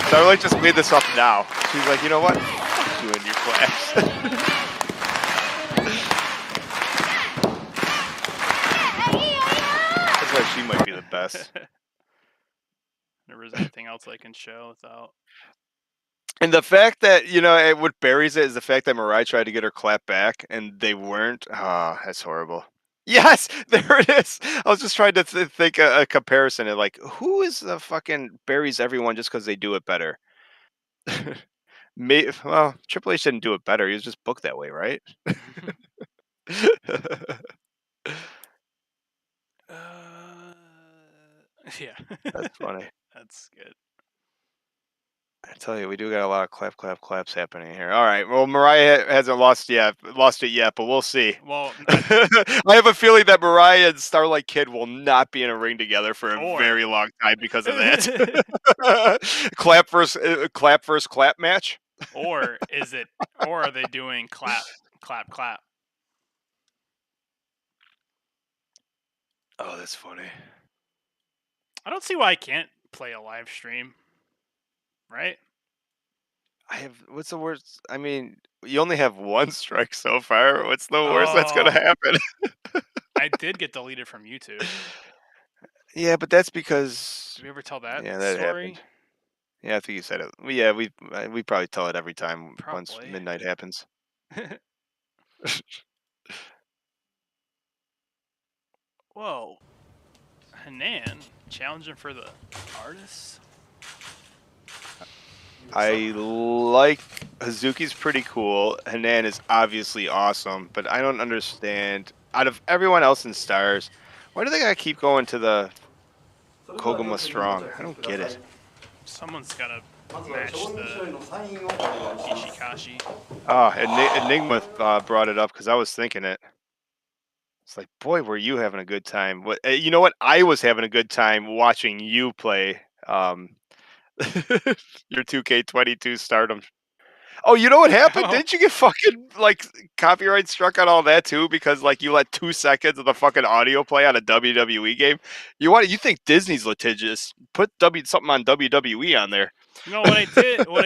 Starlight just made this up now. She's like, you know what? Fuck you and your claps. That's why she might be the best. There is anything else I can show without. And the fact that, what buries it is the fact that Mariah tried to get her clap back and they weren't. Ah, that's horrible. Yes, there it is. I was just trying to think a comparison and like, who is the fucking buries everyone just because they do it better? Well, Triple H didn't do it better. He was just booked that way, right? Yeah. That's funny. That's good. I tell you, we do got a lot of claps happening here. All right. Well, Mariah hasn't lost it yet, but we'll see. Well, I have a feeling that Mariah and Starlight Kid will not be in a ring together for a very long time because of that. Clap versus clap match. Or are they doing clap, clap, clap? Oh, that's funny. I don't see why I can't play a live stream, right? What's the worst? I mean, you only have one strike so far. What's the worst that's gonna Oh, happen? I did get deleted from YouTube. Yeah, but that's because Did we ever tell that that happened. story? Yeah, I think you said it. Yeah, we probably tell it every time once Probably. midnight happens. Whoa. Hanan challenging for the artist? I like Hazuki's pretty cool. Hanan is obviously awesome, but I don't understand. Out of everyone else in Stars, why do they gotta keep going to the Koguma Strong? I don't get it. Someone's gotta match the Ishikashi. Enigma brought it up because I was thinking it. It's like, boy, were you having a good time? What you know? What I was having a good time watching you play your 2K22 Stardom. Oh, you know what happened? Oh, Didn't you get fucking like copyright struck on all that too? Because like you let 2 seconds of the fucking audio play on a WWE game. You think Disney's litigious? Put something on WWE on there. no, what I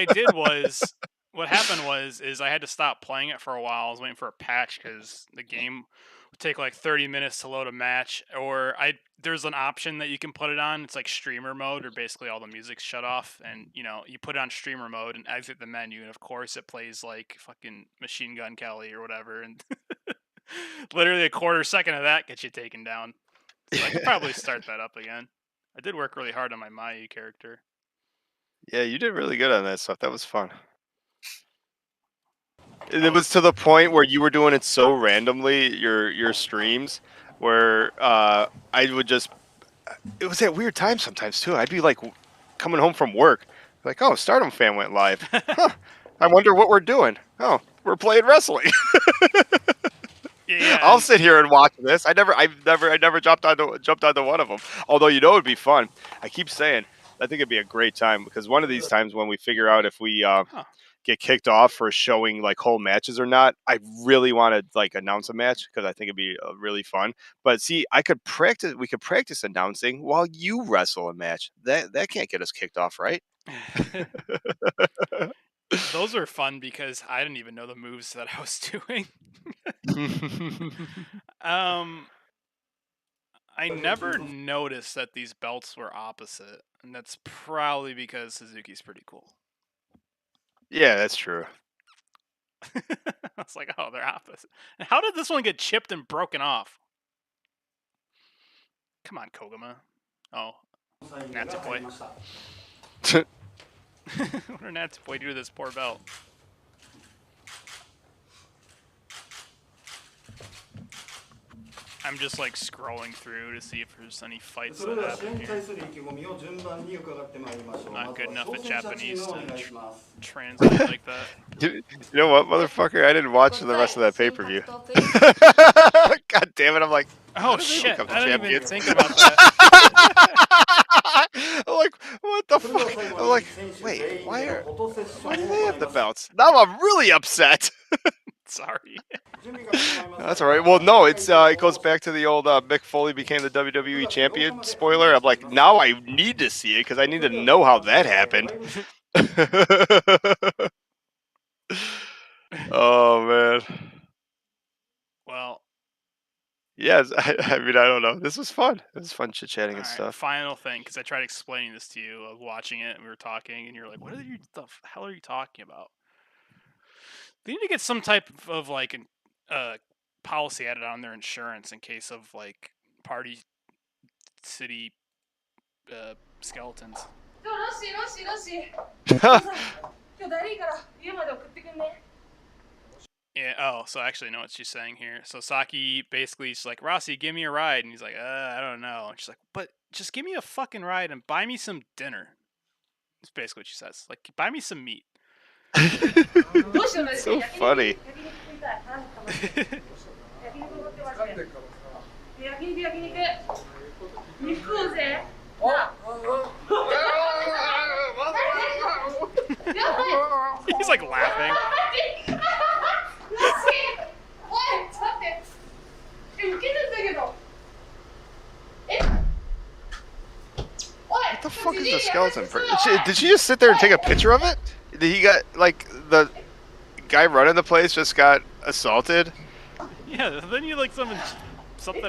did was, what happened was, is I had to stop playing it for a while. I was waiting for a patch because the game would take like 30 minutes to load a match. Or there's an option that you can put it on. It's like streamer mode, or basically all the music's shut off, and you put it on streamer mode and exit the menu, and of course it plays like fucking Machine Gun Kelly or whatever, and literally a quarter second of that gets you taken down. So I could probably start that up again. I did work really hard on my Mayu character. Yeah, you did really good on that stuff. That was fun. And it was to the point where you were doing it so randomly, your streams, where I would just. It was at weird times sometimes too. I'd be like coming home from work, like, oh, Stardom fan went live. Huh. I wonder what we're doing. Oh, we're playing wrestling. Yeah, I'll sit here and watch this. I never jumped onto one of them. Although it would be fun. I keep saying I think it'd be a great time because one of these times when we figure out if we get kicked off for showing like whole matches or not, I really want to like announce a match because I think it'd be really fun. But see, we could practice announcing while you wrestle a match. That can't get us kicked off, right? those were fun because I didn't even know the moves that I was doing. I never noticed that these belts were opposite, and that's probably because Suzuki's pretty cool. Yeah, that's true. I was like, oh, they're opposite. And how did this one get chipped and broken off? Come on, Koguma. Oh, Natsupoi. What did Natsupoi do to this poor belt? I'm just like scrolling through to see if there's any fights that happen here. I'm not good enough at Japanese to translate like that. You know what, motherfucker? I didn't watch the rest of that pay-per-view. God damn it! I'm like, oh shit! I didn't even champions? think about that. I'm like, what the fuck? I'm like, wait, why do they have the belts? Now I'm really upset. Sorry. No, that's all right. Well, no, it goes back to the old Mick Foley became the WWE champion spoiler. I'm like, now I need to see it because I need to know how that happened. Oh man. Well, yes. I mean, I don't know. This was fun. It was fun chit chatting and right, stuff. final thing, because I tried explaining this to you, watching it, and we were talking, and you're like, "What are you? The hell are you talking about?" They need to get some type of like policy added on their insurance in case of like party city skeletons. Yeah. Oh, so actually, I know what she's saying here. So Saki basically, she's like, Rossi, give me a ride, and he's like, I don't know. And she's like, but just give me a fucking ride and buy me some dinner. That's basically what she says. Like, buy me some meat. So funny. He's like laughing. the fuck is the skeleton? Did she just sit there and take a picture of it? Did he got like the guy running the place just got assaulted? Yeah, then you like something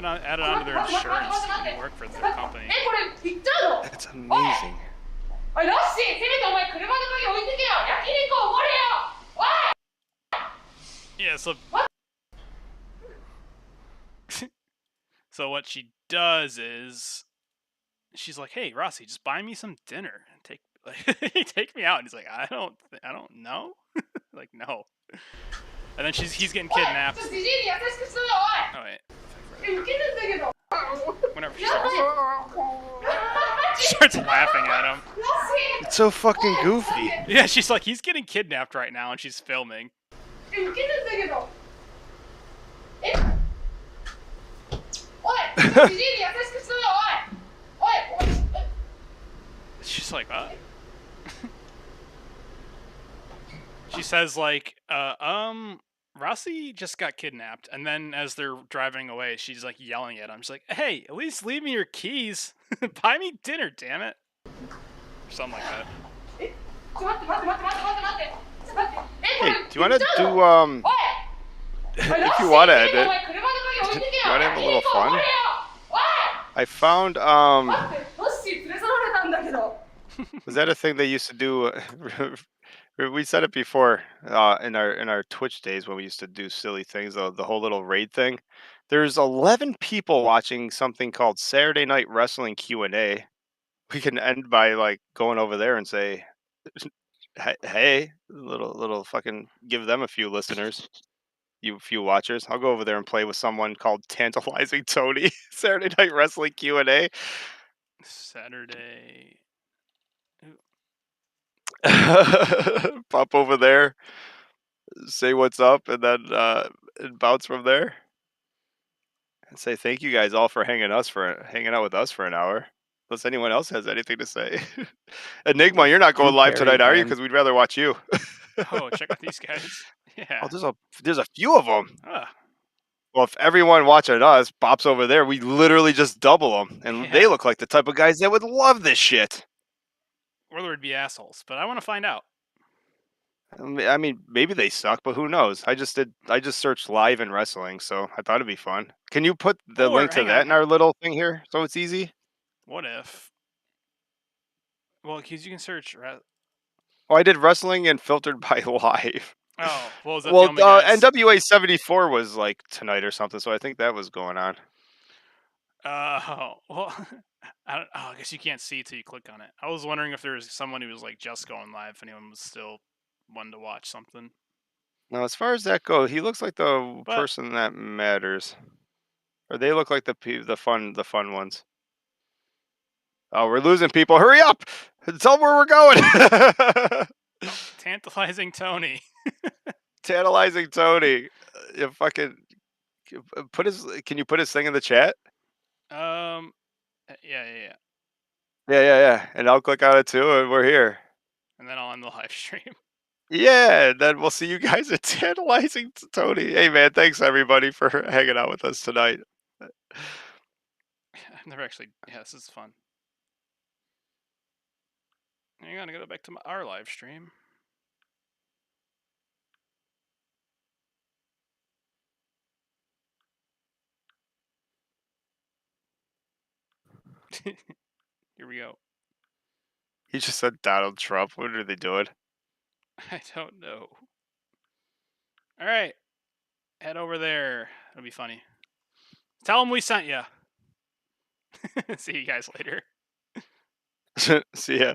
added onto their insurance when you work for their company. 言ったの That's amazing. おいロッシーせめてお前車の鍵置いてけよ焼肉おごれよおい Yeah, so what she does is she's like, "Hey, Rossi, just buy me some dinner and take me out." And he's like, "I don't know." Like, no. And then he's getting kidnapped. ちょっとジジイに優しくしろよ Oh wait. おいウケるんだけど Whenever she starts laughing at him. ロッシー It's so fucking goofy. Yeah, she's like, he's getting kidnapped right now, and she's filming. ウケるんだけどおいジジイに優しくしろよおいおい She's like, what? She says like, Rossi just got kidnapped, and then as they're driving away, she's like yelling at him. She's like, "Hey, at least leave me your keys. Buy me dinner, damn it." Or something like that. ちょ待って待って待って待って待って待ってちょ待ってこ Hey, れ do you want to 言ったの do おい if you want to お edit? 前車の鍵置いてけよ You wanna have a little 焼肉おごれよおい I found 待ってロッシー連れ去られたんだけど was that a thing they used to do? We said it before in our Twitch days when we used to do silly things, the whole little raid thing. There's 11 people watching something called Saturday Night Wrestling Q&A. We can end by like going over there and say, "Hey, little fucking give them a few listeners, you few watchers." I'll go over there and play with someone called Tantalizing Tony. Saturday Night Wrestling Q&A. Saturday. Pop over there, say what's up, and then and bounce from there. And say thank you guys all for hanging out with us for an hour. Unless anyone else has anything to say. Enigma, you're not going live tonight, are you? Because we'd rather watch you. Oh, check out these guys. Yeah. Oh, there's a few of them. Ah, Well, if everyone watching us bops over there, we literally just double them, and Yeah. they look like the type of guys that would love this shit. or there would be assholes, but I want to find out. I mean, maybe they suck, but who knows? I just searched live in wrestling, so I thought it'd be fun. Can you put the Or, link to hang that on. in our little thing here so it's easy? What if? Well, because you can search. Oh, I did wrestling and filtered by live. Oh, well, is that Well, the only guys? NWA 74 was like tonight or something, so I think that was going on. Well, I guess you can't see till you click on it. I was wondering if there was someone who was like just going live, if anyone was still wanting to watch something. Now, as far as that goes, he looks like the But- person that matters, or they look like the fun ones. Oh, we're losing people. Hurry up! Tell them where we're going. Tantalizing Tony. Tantalizing Tony. You fucking Can you put his thing in the chat? Yeah. Yeah. And I'll click on it too, and we're here. And then I'll end the live stream. Yeah, and then we'll see you guys at Tantalizing Tony. Hey man, thanks everybody for hanging out with us tonight. I've never actually. Yeah, this is fun. Hang on, I gotta go back to our live stream. Here we go. He just said Donald Trump. What are they doing? I don't know. All right, head over there. It'll be funny. Tell them we sent you. See you guys later. See ya.